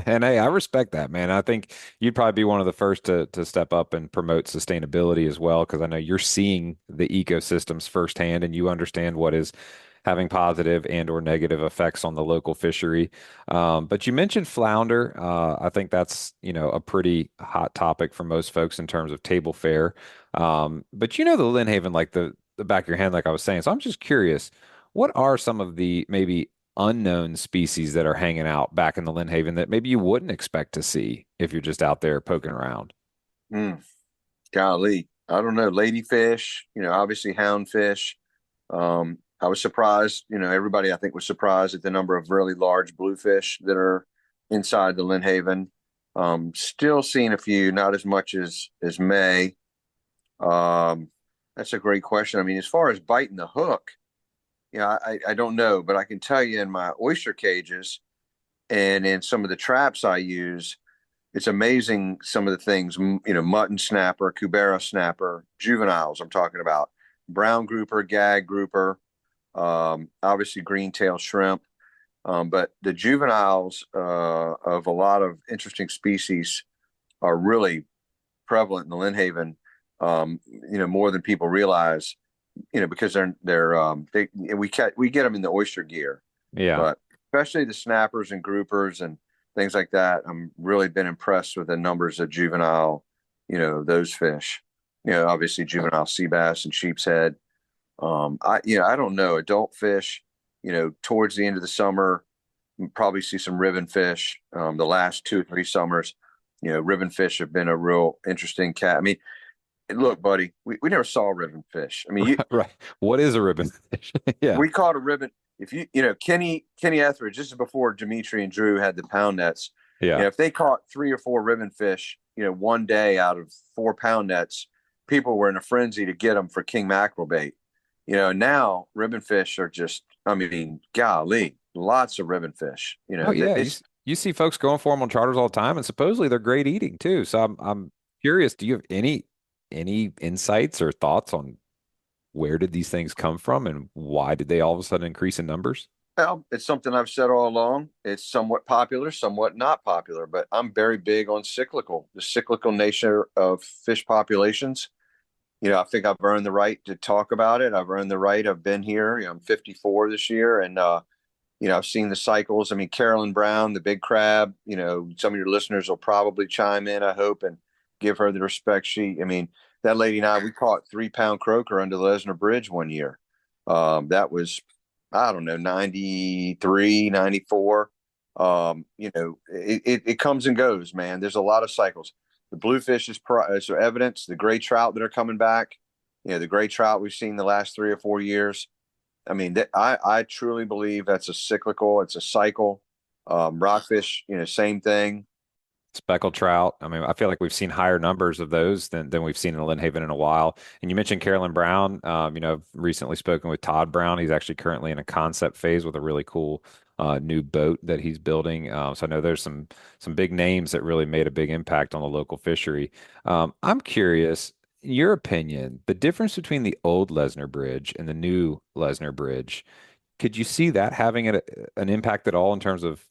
And hey, I respect that, man. I think you'd probably be one of the first to step up and promote sustainability as well, because I know you're seeing the ecosystems firsthand and you understand what is having positive and or negative effects on the local fishery. But you mentioned flounder. I think that's, a pretty hot topic for most folks in terms of table fare. But the Lynnhaven, like the back of your hand, like I was saying. So I'm just curious, what are some of the maybe unknown species that are hanging out back in the Lynnhaven that maybe you wouldn't expect to see if you're just out there poking around? Golly, I don't know. Ladyfish, obviously houndfish. I was surprised, everybody I think was surprised at the number of really large bluefish that are inside the Lynnhaven. Still seeing a few, not as much as May. That's a great question. I mean, as far as biting the hook, I don't know, but I can tell you in my oyster cages and in some of the traps I use, it's amazing some of the things, mutton snapper, cubera snapper, juveniles I'm talking about, brown grouper, gag grouper, obviously green tail shrimp. But the juveniles of a lot of interesting species are really prevalent in the Lynnhaven, more than people realize. Because we get them in the oyster gear. Yeah. But especially the snappers and groupers and things like that, I'm really been impressed with the numbers of juvenile, those fish. Obviously juvenile sea bass and sheep's head. I don't know, adult fish, towards the end of the summer, probably see some ribbon fish. The last 2 or 3 summers, ribbon fish have been a real interesting cat. I mean, look, buddy, we never saw ribbon fish. I mean, Right. What is a ribbon fish? Yeah. we caught a ribbon. If Kenny Etheridge, this is before Dimitri and Drew had the pound nets. Yeah. If they caught 3 or 4 ribbon fish, one day out of 4 pound nets, people were in a frenzy to get them for king mackerel bait. Now ribbon fish are just, I mean, golly, lots of ribbon fish. Oh yeah. You see folks going for them on charters all the time, and supposedly they're great eating too. So I'm curious, do you have any insights or thoughts on where did these things come from and why did they all of a sudden increase in numbers? Well, it's something I've said all along. It's somewhat popular, somewhat not popular, but I'm very big on the cyclical nature of fish populations. I think I've earned the right to talk about it. I've earned the right. I've been here. I'm 54 this year, and I've seen the cycles. I mean, Carolyn Brown, the big crab. Some of your listeners will probably chime in, I hope, and give her the respect I mean, that lady and I, we caught 3-pound croaker under the Lesnar Bridge one year. That was, I don't know, 93, 94. It comes and goes, man. There's a lot of cycles. The bluefish is evidence. The gray trout that are coming back, the gray trout we've seen the last 3 or 4 years. I mean, I truly believe it's a cycle. Rockfish, same thing. Speckled trout. I mean, I feel like we've seen higher numbers of those than we've seen in Lynnhaven in a while. And you mentioned Carolyn Brown. I've recently spoken with Todd Brown. He's actually currently in a concept phase with a really cool new boat that he's building. So I know there's some big names that really made a big impact on the local fishery. I'm curious, in your opinion, the difference between the old Lesnar Bridge and the new Lesnar Bridge, could you see that having an impact at all in terms of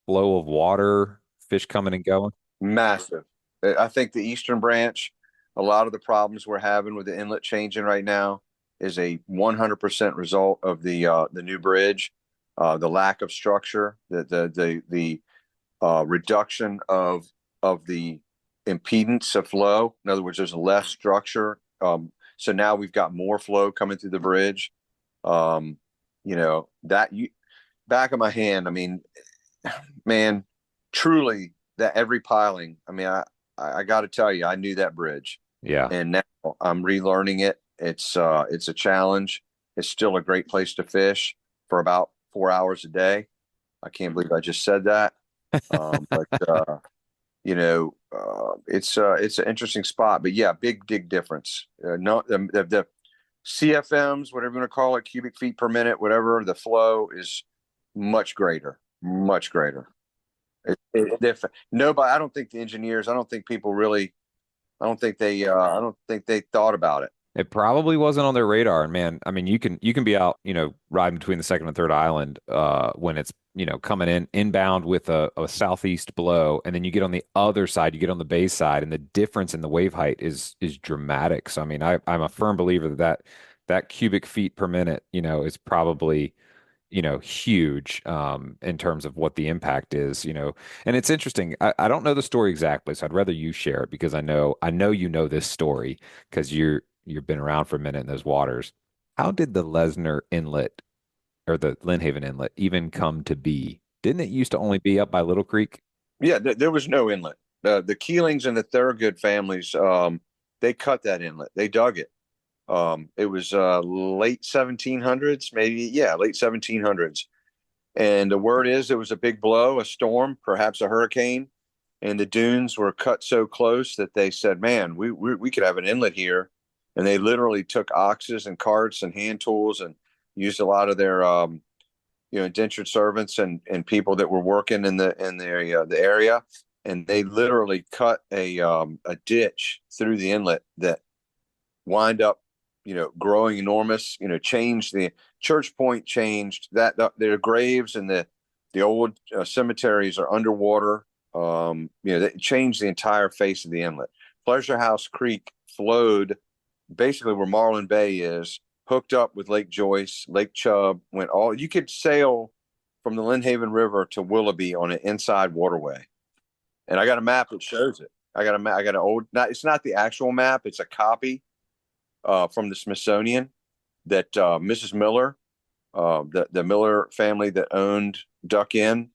flow of water, fish coming and going? Massive. I think the Eastern Branch, a lot of the problems we're having with the inlet changing right now is a 100% result of the new bridge, the lack of structure, the reduction of the impedance of flow. In other words, there's less structure. So now we've got more flow coming through the bridge. Back of my hand, I mean, man, truly that every piling, I mean, I got to tell you, I knew that bridge. Yeah. And now I'm relearning it. It's a challenge. It's still a great place to fish for about 4 hours a day. I can't believe I just said that. It's an interesting spot, but yeah, big difference. No, the CFMs, whatever you want to call it, cubic feet per minute, whatever, the flow is much greater. Nobody, I don't think the engineers, I don't think people really, I don't think they thought about it. It probably wasn't on their radar. And man, I mean, you can be out, riding between the second and third island when it's, coming inbound with a southeast blow, and then you get on the other side, you get on the bay side, and the difference in the wave height is dramatic. So I mean, I'm a firm believer that cubic feet per minute, is probably huge in terms of what the impact is, and it's interesting. I don't know the story exactly, so I'd rather you share it because I know this story because you've been around for a minute in those waters. How did the Lesnar Inlet or the Lynnhaven Inlet even come to be? Didn't it used to only be up by Little Creek? Yeah, there was no inlet. The Keelings and the Thorogood families, they cut that inlet. They dug it. It was late 1700s, maybe, late 1700s. And the word is there was a big blow, a storm, perhaps a hurricane, and the dunes were cut so close that they said, man, we could have an inlet here. And they literally took oxes and carts and hand tools and used a lot of their indentured servants and people that were working in the area, and they literally cut a ditch through the inlet that wind up growing enormous, changed the church point, changed that their graves and the old cemeteries are underwater. They changed the entire face of the inlet. Pleasure House Creek flowed basically where Marlin Bay is, hooked up with Lake Joyce, Lake Chubb, you could sail from the Lynnhaven River to Willoughby on an inside waterway. And I got a map that shows it. I got an old, it's not the actual map. It's a copy from the Smithsonian that Mrs. Miller The Miller family that owned Duck Inn,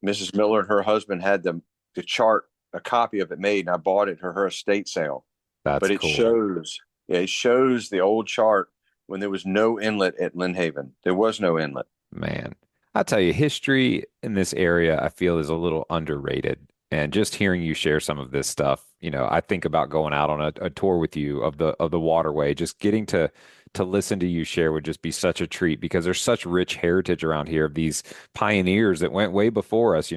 Mrs. Miller and her husband had the chart, a copy of it made, and I bought it for her estate sale. That's But it cool. shows, yeah, it shows the old chart when there was no inlet at Lynnhaven. There was no inlet. Man, I tell you, history in this area, I feel is a little underrated. And just hearing you share some of this stuff, I think about going out on a tour with you of the waterway. Just getting to listen to you share would just be such a treat because there's such rich heritage around here of these pioneers that went way before us.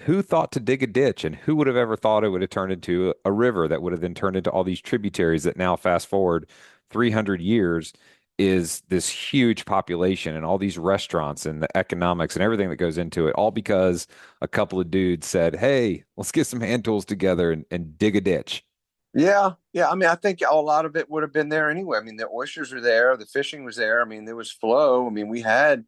Who thought to dig a ditch and who would have ever thought it would have turned into a river that would have then turned into all these tributaries that now fast forward 300 years is this huge population and all these restaurants and the economics and everything that goes into it, all because a couple of dudes said, "Hey, let's get some hand tools together and dig a ditch." Yeah, yeah. I mean, I think a lot of it would have been there anyway. I mean, the oysters were there, the fishing was there. I mean, there was flow. I mean, we had,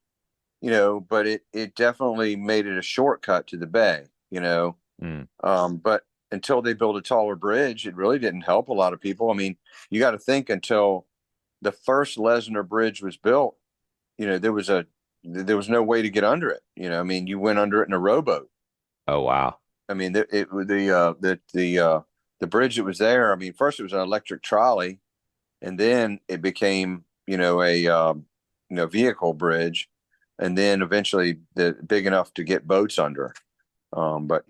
but it definitely made it a shortcut to the bay. But until they built a taller bridge, it really didn't help a lot of people. I mean, you got to think until the first Lesnar Bridge was built, there was no way to get under it. I mean, you went under it in a rowboat. Oh, wow. I mean, the bridge that was there. I mean, first it was an electric trolley, and then it became, a vehicle bridge, and then eventually big enough to get boats under. But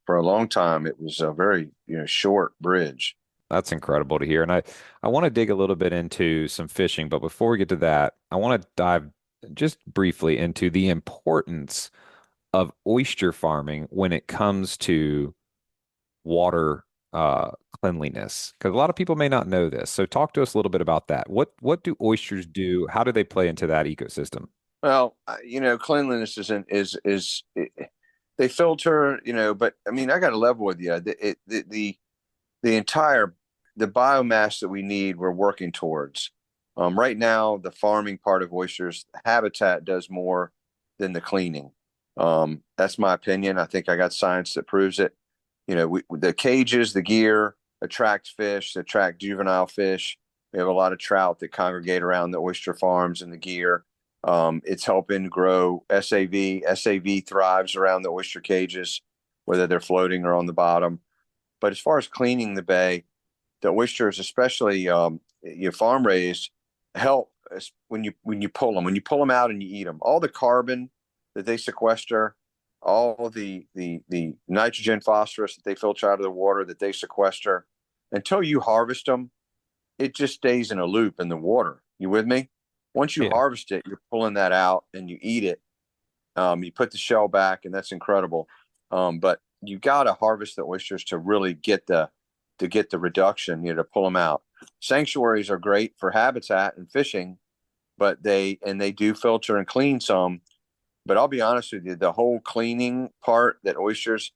for a long time, it was a very short bridge. That's incredible to hear. And I want to dig a little bit into some fishing, but before we get to that, I want to dive just briefly into the importance of oyster farming when it comes to water cleanliness. Because a lot of people may not know this. So talk to us a little bit about that. What do oysters do? How do they play into that ecosystem? Well, cleanliness they filter, but I mean, I got to level with you. The biomass that we need, we're working towards. Right now, the farming part of oysters, habitat does more than the cleaning. That's my opinion. I think I got science that proves it. The cages, the gear attract fish, attract juvenile fish. We have a lot of trout that congregate around the oyster farms and the gear. It's helping grow SAV. SAV thrives around the oyster cages, whether they're floating or on the bottom. But as far as cleaning the bay, the oysters, especially your farm raised, help when you pull them out and you eat them. All the carbon that they sequester, all the nitrogen, phosphorus that they filter out of the water that they sequester, until you harvest them, it just stays in a loop in the water. You with me? Once you harvest it, you're pulling that out and you eat it. You put the shell back, and that's incredible. But you got to harvest the oysters to really get the reduction, to pull them out. Sanctuaries are great for habitat and fishing, but they do filter and clean some. But I'll be honest with you, the whole cleaning part that oysters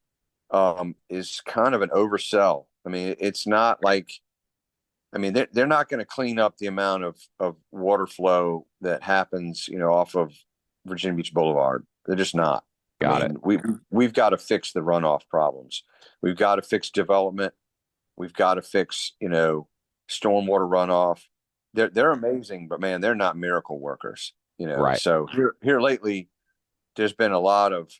is kind of an oversell. I mean, it's not like, I mean, they're not going to clean up the amount of water flow that happens, off of Virginia Beach Boulevard. They're just not. Got it. We've got to fix the runoff problems. We've got to fix development. We've got to fix, stormwater runoff. They're amazing, but man, they're not miracle workers. Right. So here lately, there's been a lot of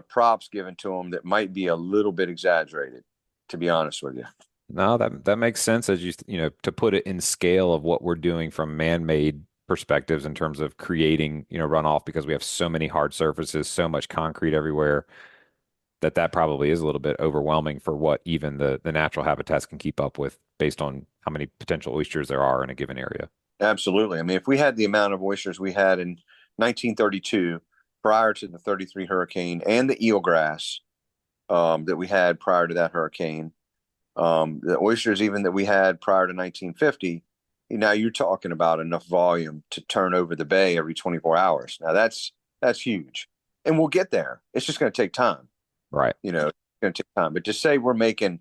props given to them that might be a little bit exaggerated, to be honest with you. No, that makes sense as to put it in scale of what we're doing from man-made perspectives in terms of creating, runoff because we have so many hard surfaces, so much concrete everywhere that probably is a little bit overwhelming for what even the natural habitats can keep up with based on how many potential oysters there are in a given area. Absolutely. I mean, if we had the amount of oysters we had in 1932 prior to the 33 hurricane and the eelgrass that we had prior to that hurricane, the oysters even that we had prior to 1950, now you're talking about enough volume to turn over the bay every 24 hours. Now that's huge, and we'll get there. It's just going to take time. Right. It's going to take time. But to say we're making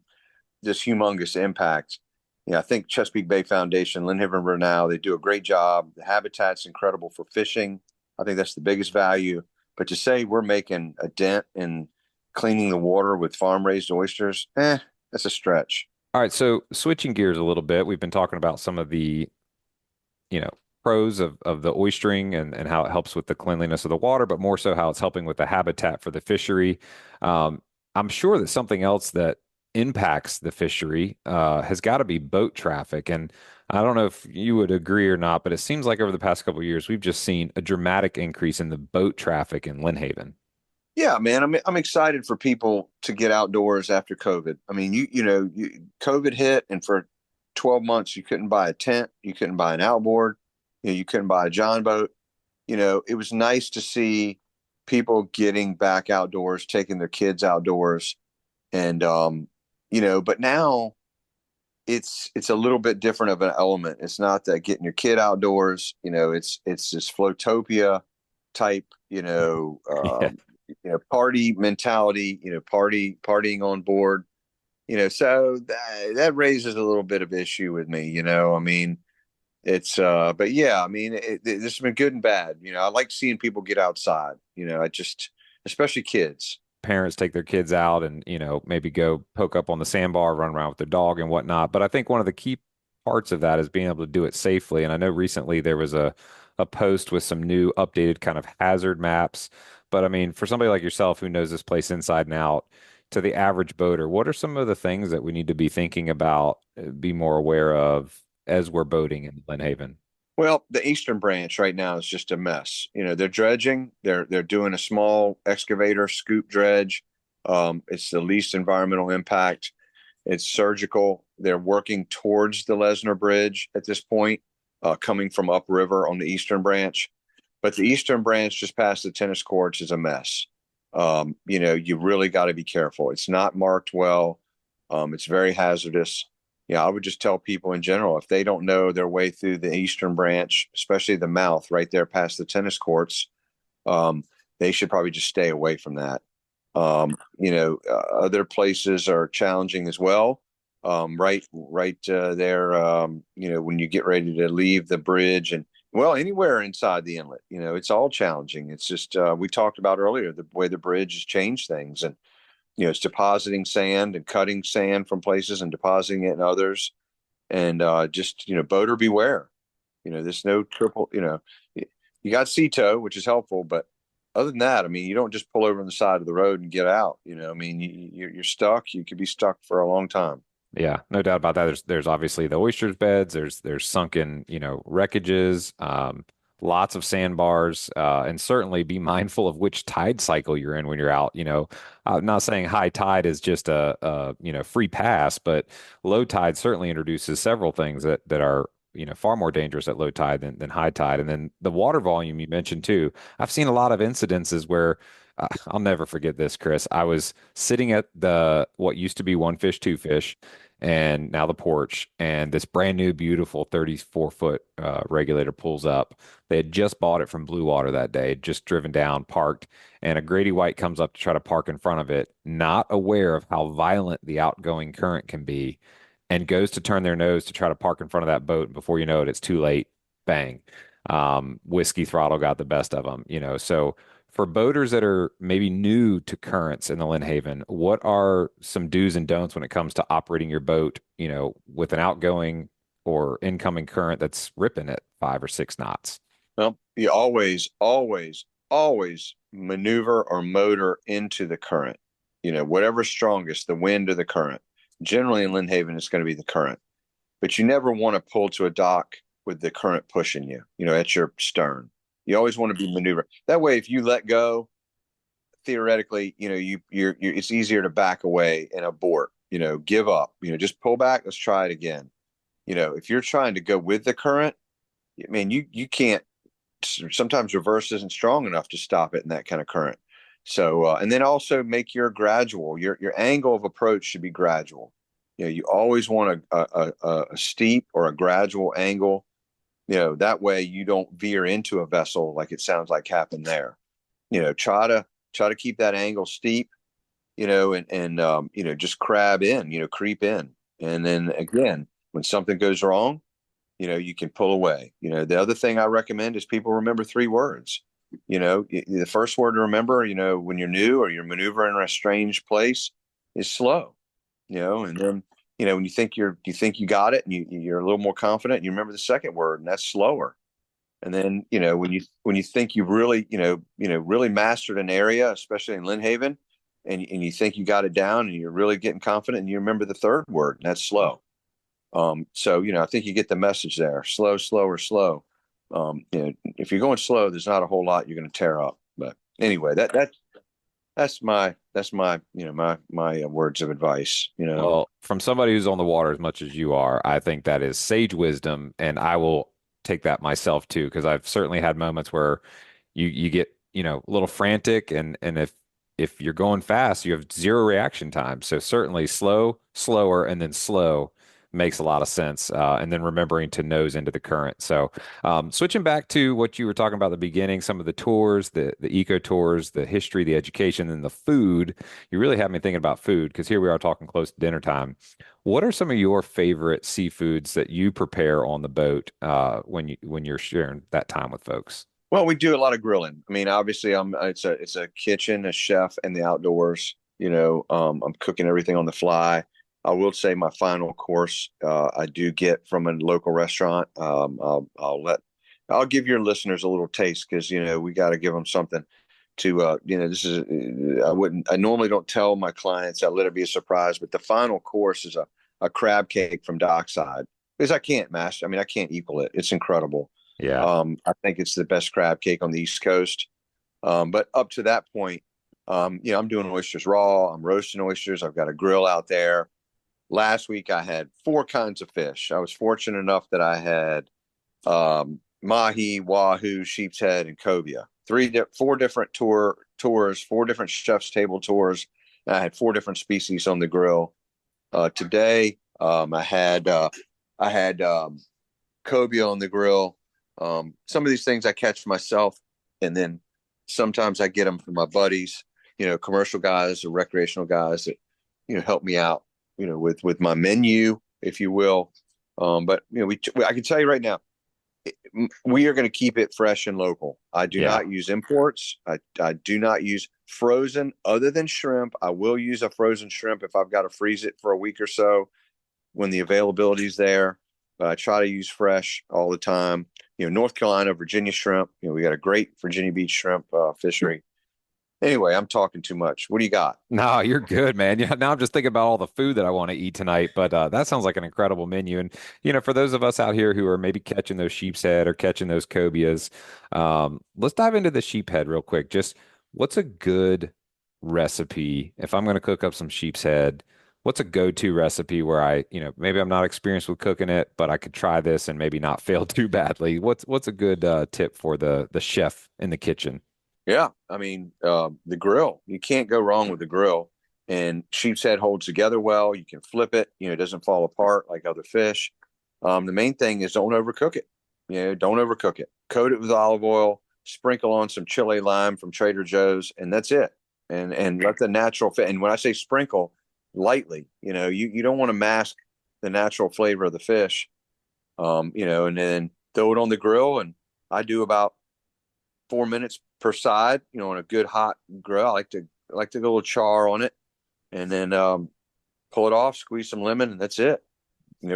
this humongous impact, I think Chesapeake Bay Foundation, Lynnhaven River now, they do a great job. The habitat's incredible for fishing. I think that's the biggest value. But to say we're making a dent in cleaning the water with farm-raised oysters, that's a stretch. All right. So switching gears a little bit, we've been talking about some of the, pros of the oystering and how it helps with the cleanliness of the water, but more so how it's helping with the habitat for the fishery. I'm sure that something else that impacts the fishery has got to be boat traffic. And I don't know if you would agree or not, but it seems like over the past couple of years, we've just seen a dramatic increase in the boat traffic in Lynnhaven. Yeah, man, I'm excited for people to get outdoors after COVID. I mean, COVID hit, and for 12 months you couldn't buy a tent, you couldn't buy an outboard, you couldn't buy a John boat. It was nice to see people getting back outdoors, taking their kids outdoors, and but now it's a little bit different of an element. It's not that getting your kid outdoors. It's this Flotopia type, Yeah. party mentality, partying on board, so that raises a little bit of issue with me, I mean, it's, but yeah, I mean, this has been good and bad. I like seeing people get outside, especially kids. Parents take their kids out and, maybe go poke up on the sandbar, run around with their dog and whatnot. But I think one of the key parts of that is being able to do it safely. And I know recently there was a post with some new updated kind of hazard maps. But I mean, for somebody like yourself who knows this place inside and out, to the average boater, what are some of the things that we need to be thinking about, be more aware of as we're boating in Lynnhaven? Well, the Eastern Branch right now is just a mess. They're dredging. They're doing a small excavator scoop dredge. It's the least environmental impact. It's surgical. They're working towards the Lesnar Bridge at this point, coming from upriver on the Eastern Branch. But the Eastern Branch just past the tennis courts is a mess. You really got to be careful. It's not marked well. It's very hazardous. I would just tell people in general, if they don't know their way through the Eastern Branch, especially the mouth right there past the tennis courts, they should probably just stay away from that. Other places are challenging as well. Right there, when you get ready to leave the bridge and, well, anywhere inside the inlet, it's all challenging. It's just, we talked about earlier, the way the bridge has changed things, and it's depositing sand and cutting sand from places and depositing it in others. And just, boater beware. There's no triple, you got sea tow, which is helpful. But other than that, I mean, you don't just pull over on the side of the road and get out. I mean, you're stuck. You could be stuck for a long time. Yeah, no doubt about that. There's obviously the oysters beds. There's sunken, wreckages, lots of sandbars, and certainly be mindful of which tide cycle you're in when you're out. I'm not saying high tide is just a free pass, but low tide certainly introduces several things that are far more dangerous at low tide than high tide. And then the water volume you mentioned too. I've seen a lot of incidences where I'll never forget this, Chris. I was sitting at the what used to be one fish, two fish, and now the porch, and this brand new, beautiful 34-foot regulator pulls up. They had just bought it from Blue Water that day, just driven down, parked, and a Grady White comes up to try to park in front of it, not aware of how violent the outgoing current can be, and goes to turn their nose to try to park in front of that boat. And before you know it, it's too late. Bang. Whiskey throttle got the best of them, so for boaters that are maybe new to currents in the Lynnhaven, what are some do's and don'ts when it comes to operating your boat, with an outgoing or incoming current that's ripping at 5 or 6 knots? Well, you always maneuver or motor into the current, whatever's strongest, the wind or the current. Generally in Lynnhaven, it's going to be the current, but you never want to pull to a dock with the current pushing you, at your stern. You always want to be maneuver. That way, if you let go, theoretically, you're it's easier to back away and abort. Give up. Just pull back. Let's try it again. If you're trying to go with the current, I mean, you can't. Sometimes reverse isn't strong enough to stop it in that kind of current. So, and then also make your gradual. Your angle of approach should be gradual. You always want a steep or a gradual angle. That way you don't veer into a vessel like it sounds like happened there. Try to keep that angle steep, and just crab in, creep in. And then again, when something goes wrong, you can pull away. The other thing I recommend is people remember 3 words. The first word to remember, when you're new or you're maneuvering in a strange place is slow, and then when you think you got it and you're a little more confident, you remember the second word, and that's slower. And then, when you think you've really, really mastered an area, especially in Lynnhaven, and you think you got it down and you're really getting confident, and you remember the third word, and that's slow. So, I think you get the message there. Slow, slower, slow. If you're going slow, there's not a whole lot you're going to tear up. But anyway, that's my my words of advice. Well, from somebody who's on the water as much as you are, I think that is sage wisdom, and I will take that myself too, because I've certainly had moments where you get, a little frantic, and if you're going fast, you have zero reaction time. So certainly slow, slower, and then slow makes a lot of sense. And then remembering to nose into the current. So switching back to what you were talking about at the beginning, some of the tours, the eco tours, the history, the education, and the food, you really have me thinking about food, because here we are talking close to dinner time. What are some of your favorite seafoods that you prepare on the boat when you're sharing that time with folks? Well, we do a lot of grilling. I mean, obviously, it's a kitchen, a chef, and the outdoors. I'm cooking everything on the fly. I will say my final course I do get from a local restaurant. I'll give your listeners a little taste, because we got to give them something to this is I normally don't tell my clients. I let it be a surprise. But the final course is a crab cake from Dockside, because I can't master. I mean, I can't equal it. It's incredible. Yeah. I think it's the best crab cake on the East Coast. But up to that point, I'm doing oysters raw. I'm roasting oysters. I've got a grill out there. Last week I had 4 kinds of fish. I was fortunate enough that I had mahi, wahoo, sheep's head, and cobia. 4 different tours, 4 different chef's table tours. And I had 4 different species on the grill. Today I had cobia on the grill. Some of these things I catch myself, and then sometimes I get them from my buddies, commercial guys or recreational guys that help me out, with my menu, if you will. But I can tell you right now, we are going to keep it fresh and local. I do not use imports. I do not use frozen, other than shrimp. I will use a frozen shrimp if I've got to freeze it for a week or so when the availability is there. But I try to use fresh all the time. North Carolina, Virginia shrimp. We got a great Virginia Beach shrimp fishery. Anyway, I'm talking too much. What do you got? No, you're good, man. Yeah, now I'm just thinking about all the food that I want to eat tonight. But that sounds like an incredible menu. And for those of us out here who are maybe catching those sheep's head or catching those cobias, let's dive into the sheep head real quick. Just what's a good recipe if I'm going to cook up some sheep's head? What's a go-to recipe where maybe I'm not experienced with cooking it, but I could try this and maybe not fail too badly? What's a good tip for the chef in the kitchen? Yeah, I mean, the grill. You can't go wrong with the grill. And sheep's head holds together well. You can flip it. It doesn't fall apart like other fish. The main thing is don't overcook it. Don't overcook it. Coat it with olive oil. Sprinkle on some chili lime from Trader Joe's, and that's it. And let the natural fit. And when I say sprinkle, lightly. You don't want to mask the natural flavor of the fish. And then throw it on the grill. And I do about 4 minutes per side, on a good hot grill. I like to get a little char on it, and then pull it off, squeeze some lemon, and that's it.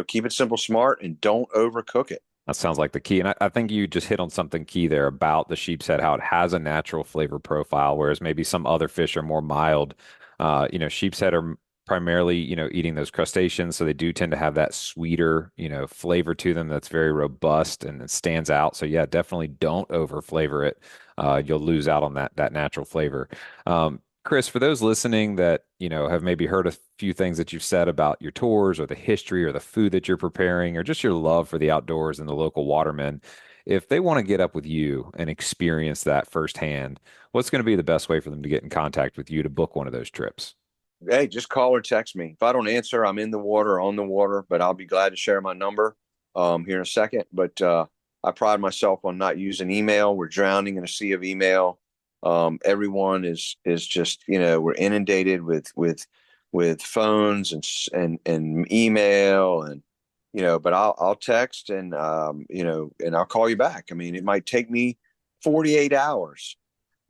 Keep it simple, smart, and don't overcook it. That sounds like the key. And I think you just hit on something key there about the sheep's head, how it has a natural flavor profile, whereas maybe some other fish are more mild. Sheep's head are primarily, eating those crustaceans. So they do tend to have that sweeter, flavor to them that's very robust and it stands out. So yeah, definitely don't over flavor it. You'll lose out on that natural flavor. Chris, for those listening that, have maybe heard a few things that you've said about your tours or the history or the food that you're preparing or just your love for the outdoors and the local watermen, if they want to get up with you and experience that firsthand, what's going to be the best way for them to get in contact with you to book one of those trips? Hey, just call or text me. If I don't answer, I'm in the water or on the water, but I'll be glad to share my number here in a second. But I pride myself on not using email. We're drowning in a sea of email. Everyone is just, we're inundated with phones and email and, but I'll text and, and I'll call you back. I mean, it might take me 48 hours,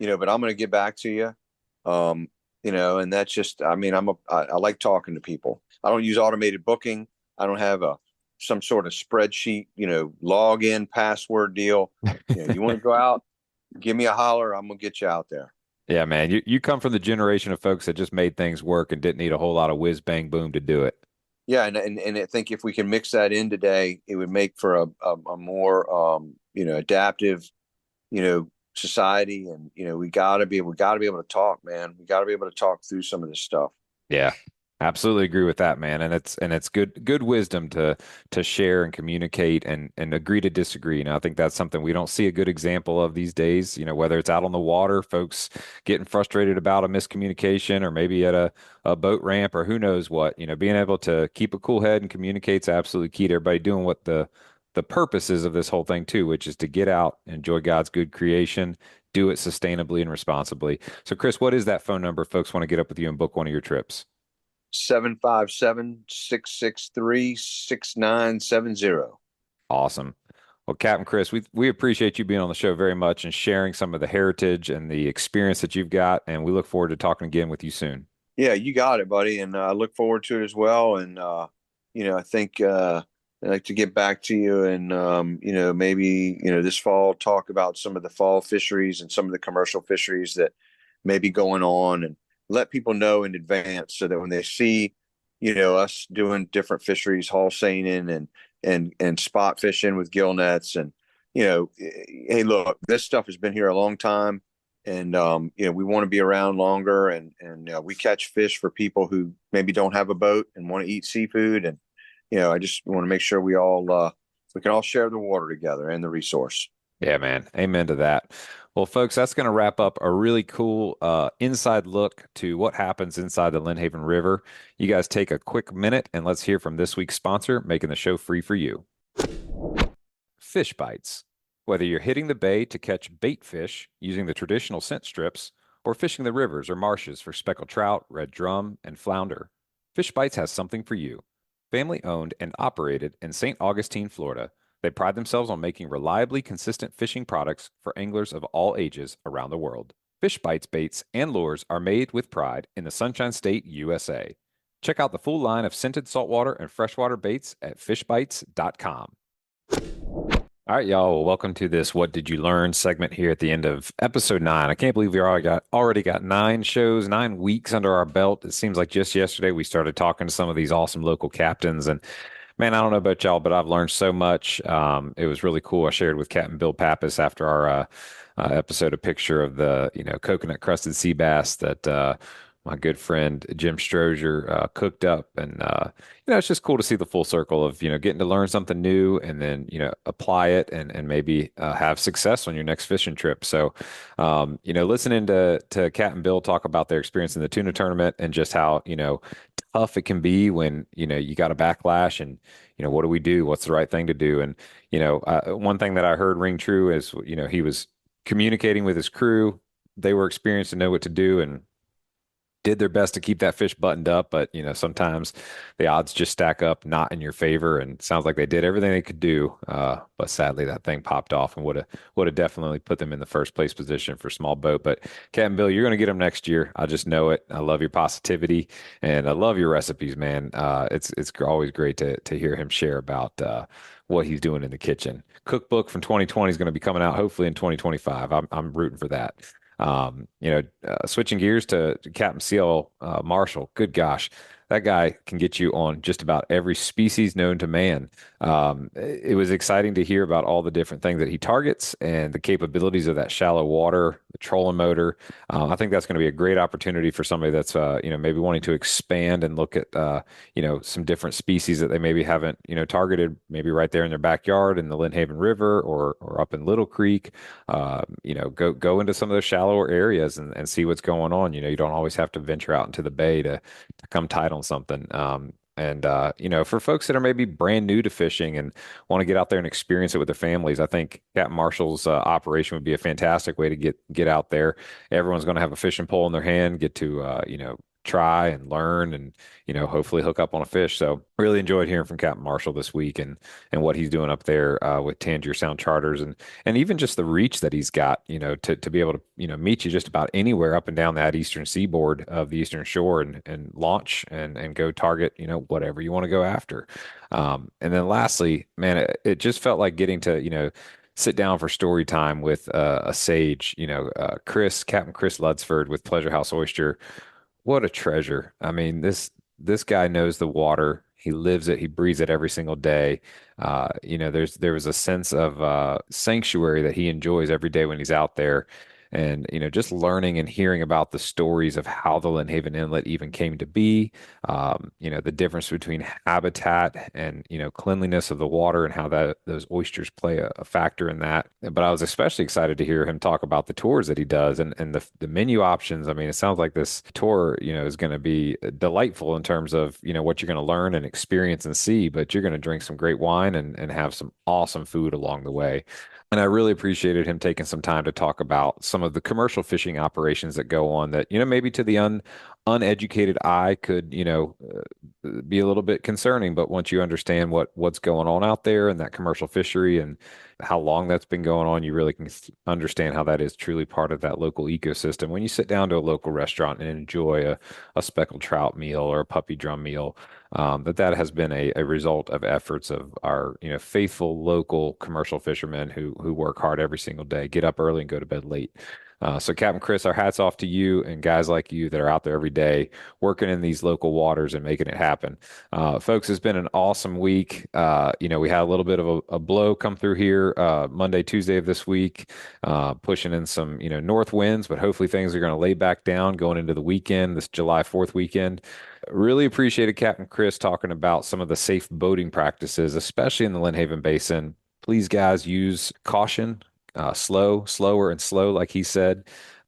but I'm going to get back to you. And that's just, I mean, I like talking to people. I don't use automated booking. I don't have a some sort of spreadsheet, login password deal. You want to go out, give me a holler. I'm going to get you out there. Yeah, man. You come from the generation of folks that just made things work and didn't need a whole lot of whiz bang boom to do it. Yeah, and I think if we can mix that in today, it would make for a more adaptive, society. And we gotta be able to talk, man. We gotta be able to talk through some of this stuff. Yeah. Absolutely agree with that, man. And it's good wisdom to share and communicate and agree to disagree. I think that's something we don't see a good example of these days. Whether it's out on the water, folks getting frustrated about a miscommunication, or maybe at a boat ramp, or who knows what. Being able to keep a cool head and communicate is absolutely key to everybody doing what the purposes of this whole thing too, which is to get out, enjoy God's good creation, do it sustainably and responsibly. So, Chris, what is that phone number if folks want to get up with you and book one of your trips? 757-663-6970. Awesome. Well, Captain Chris, we appreciate you being on the show very much and sharing some of the heritage and the experience that you've got. And we look forward to talking again with you soon. Yeah, you got it, buddy. And I look forward to it as well. And, I think I'd like to get back to you and, maybe, this fall, talk about some of the fall fisheries and some of the commercial fisheries that may be going on, and let people know in advance so that when they see, us doing different fisheries, haul seining and spot fishing with gill nets, and, hey, look, this stuff has been here a long time, and, we want to be around longer, and we catch fish for people who maybe don't have a boat and want to eat seafood. And, I just want to make sure we can all share the water together and the resource. Yeah, man. Amen to that. Well, folks, that's going to wrap up a really cool inside look to what happens inside the Lynnhaven River. You guys take a quick minute and let's hear from this week's sponsor, making the show free for you. Fish Bites. Whether you're hitting the bay to catch bait fish using the traditional scent strips, or fishing the rivers or marshes for speckled trout, red drum, and flounder, Fish Bites has something for you. Family owned and operated in St. Augustine, Florida, they pride themselves on making reliably consistent fishing products for anglers of all ages around the world. Fish Bites baits and lures are made with pride in the Sunshine State, USA. Check out the full line of scented saltwater and freshwater baits at fishbites.com. All right, y'all. Well, welcome to this What Did You Learn segment here at the end of episode 9. I can't believe we already got 9 shows, 9 weeks under our belt. It seems like just yesterday we started talking to some of these awesome local captains. And man, I don't know about y'all, but I've learned so much. It was really cool. I shared with Captain Bill Pappas after our episode a picture of the coconut crusted sea bass that my good friend Jim Strozier cooked up, and it's just cool to see the full circle of getting to learn something new and then apply it and maybe have success on your next fishing trip. So listening to Captain Bill talk about their experience in the tuna tournament and just how tough it can be when you got a backlash, and what do we do? What's the right thing to do? And one thing that I heard ring true is he was communicating with his crew. They were experienced and know what to do, and did their best to keep that fish buttoned up, but sometimes the odds just stack up not in your favor, and it sounds like they did everything they could do, but sadly that thing popped off and would have definitely put them in the first place position for small boat. But Captain Bill, you're going to get them next year. I just know it. I love your positivity and I love your recipes, man. It's always great to hear him share about what he's doing in the kitchen. Cookbook from 2020 is going to be coming out hopefully in 2025. I'm rooting for that. Switching gears to Captain CL Marshall, good gosh, that guy can get you on just about every species known to man. It was exciting to hear about all the different things that he targets and the capabilities of that shallow water, the trolling motor. I think that's going to be a great opportunity for somebody that's maybe wanting to expand and look at some different species that they maybe haven't targeted, maybe right there in their backyard in the Lynnhaven River or up in Little Creek. Go into some of those shallower areas and see what's going on. You don't always have to venture out into the bay to come tight on something. For folks that are maybe brand new to fishing and want to get out there and experience it with their families, I think Captain Marshall's operation would be a fantastic way to get out there. Everyone's going to have a fishing pole in their hand, get to try and learn and, hopefully hook up on a fish. So really enjoyed hearing from Captain Marshall this week and what he's doing up there with Tangier Sound Charters and even just the reach that he's got, to be able to, meet you just about anywhere up and down that eastern seaboard of the Eastern Shore and launch and go target, whatever you want to go after. And then lastly, man, it just felt like getting to, sit down for story time with a sage, Captain Chris Ludsford with Pleasure House Oyster. What a treasure. I mean, this guy knows the water. He lives it. He breathes it every single day. There was a sense of sanctuary that he enjoys every day when he's out there. And, just learning and hearing about the stories of how the Lynnhaven Inlet even came to be, the difference between habitat and, cleanliness of the water and how those oysters play a factor in that. But I was especially excited to hear him talk about the tours that he does and the menu options. I mean, it sounds like this tour, is going to be delightful in terms of, what you're going to learn and experience and see, but you're going to drink some great wine and have some awesome food along the way. And I really appreciated him taking some time to talk about some of the commercial fishing operations that go on that, maybe to the uneducated eye could, be a little bit concerning. But once you understand what's going on out there in that commercial fishery and how long that's been going on, you really can understand how that is truly part of that local ecosystem. When you sit down to a local restaurant and enjoy a speckled trout meal or a puppy drum meal, that has been a result of efforts of our, faithful local commercial fishermen who work hard every single day, get up early and go to bed late. So Captain Chris, our hats off to you and guys like you that are out there every day working in these local waters and making it happen. Folks, it's been an awesome week. We had a little bit of a blow come through here Monday, Tuesday of this week, pushing in some, north winds, but hopefully things are going to lay back down going into the weekend, this July 4th weekend. Really appreciated Captain Chris talking about some of the safe boating practices, especially in the Lynnhaven Basin. Please, guys, use caution. Slower and slow, like he said.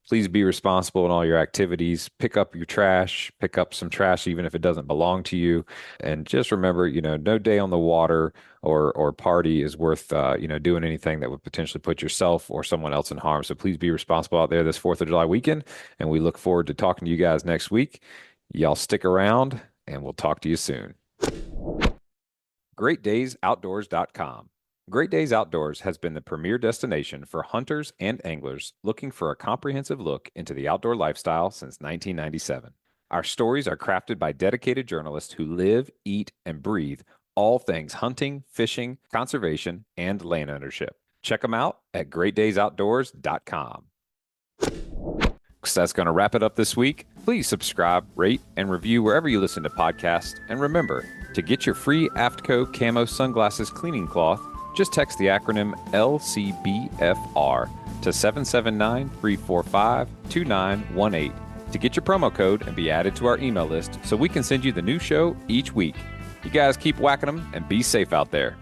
Please be responsible in all your activities. Pick up your trash, pick up some trash, even if it doesn't belong to you. And just remember, no day on the water or party is worth, doing anything that would potentially put yourself or someone else in harm. So please be responsible out there this 4th of July weekend. And we look forward to talking to you guys next week. Y'all stick around and we'll talk to you soon. GreatDaysOutdoors.com. Great Days Outdoors has been the premier destination for hunters and anglers looking for a comprehensive look into the outdoor lifestyle since 1997. Our stories are crafted by dedicated journalists who live, eat, and breathe all things hunting, fishing, conservation, and land ownership. Check them out at GreatDaysOutdoors.com. So that's going to wrap it up this week. Please subscribe, rate, and review wherever you listen to podcasts. And remember, to get your free AFTCO Camo Sunglasses Cleaning Cloth, just text the acronym LCBFR to 779-345-2918 to get your promo code and be added to our email list so we can send you the new show each week. You guys keep whacking them and be safe out there.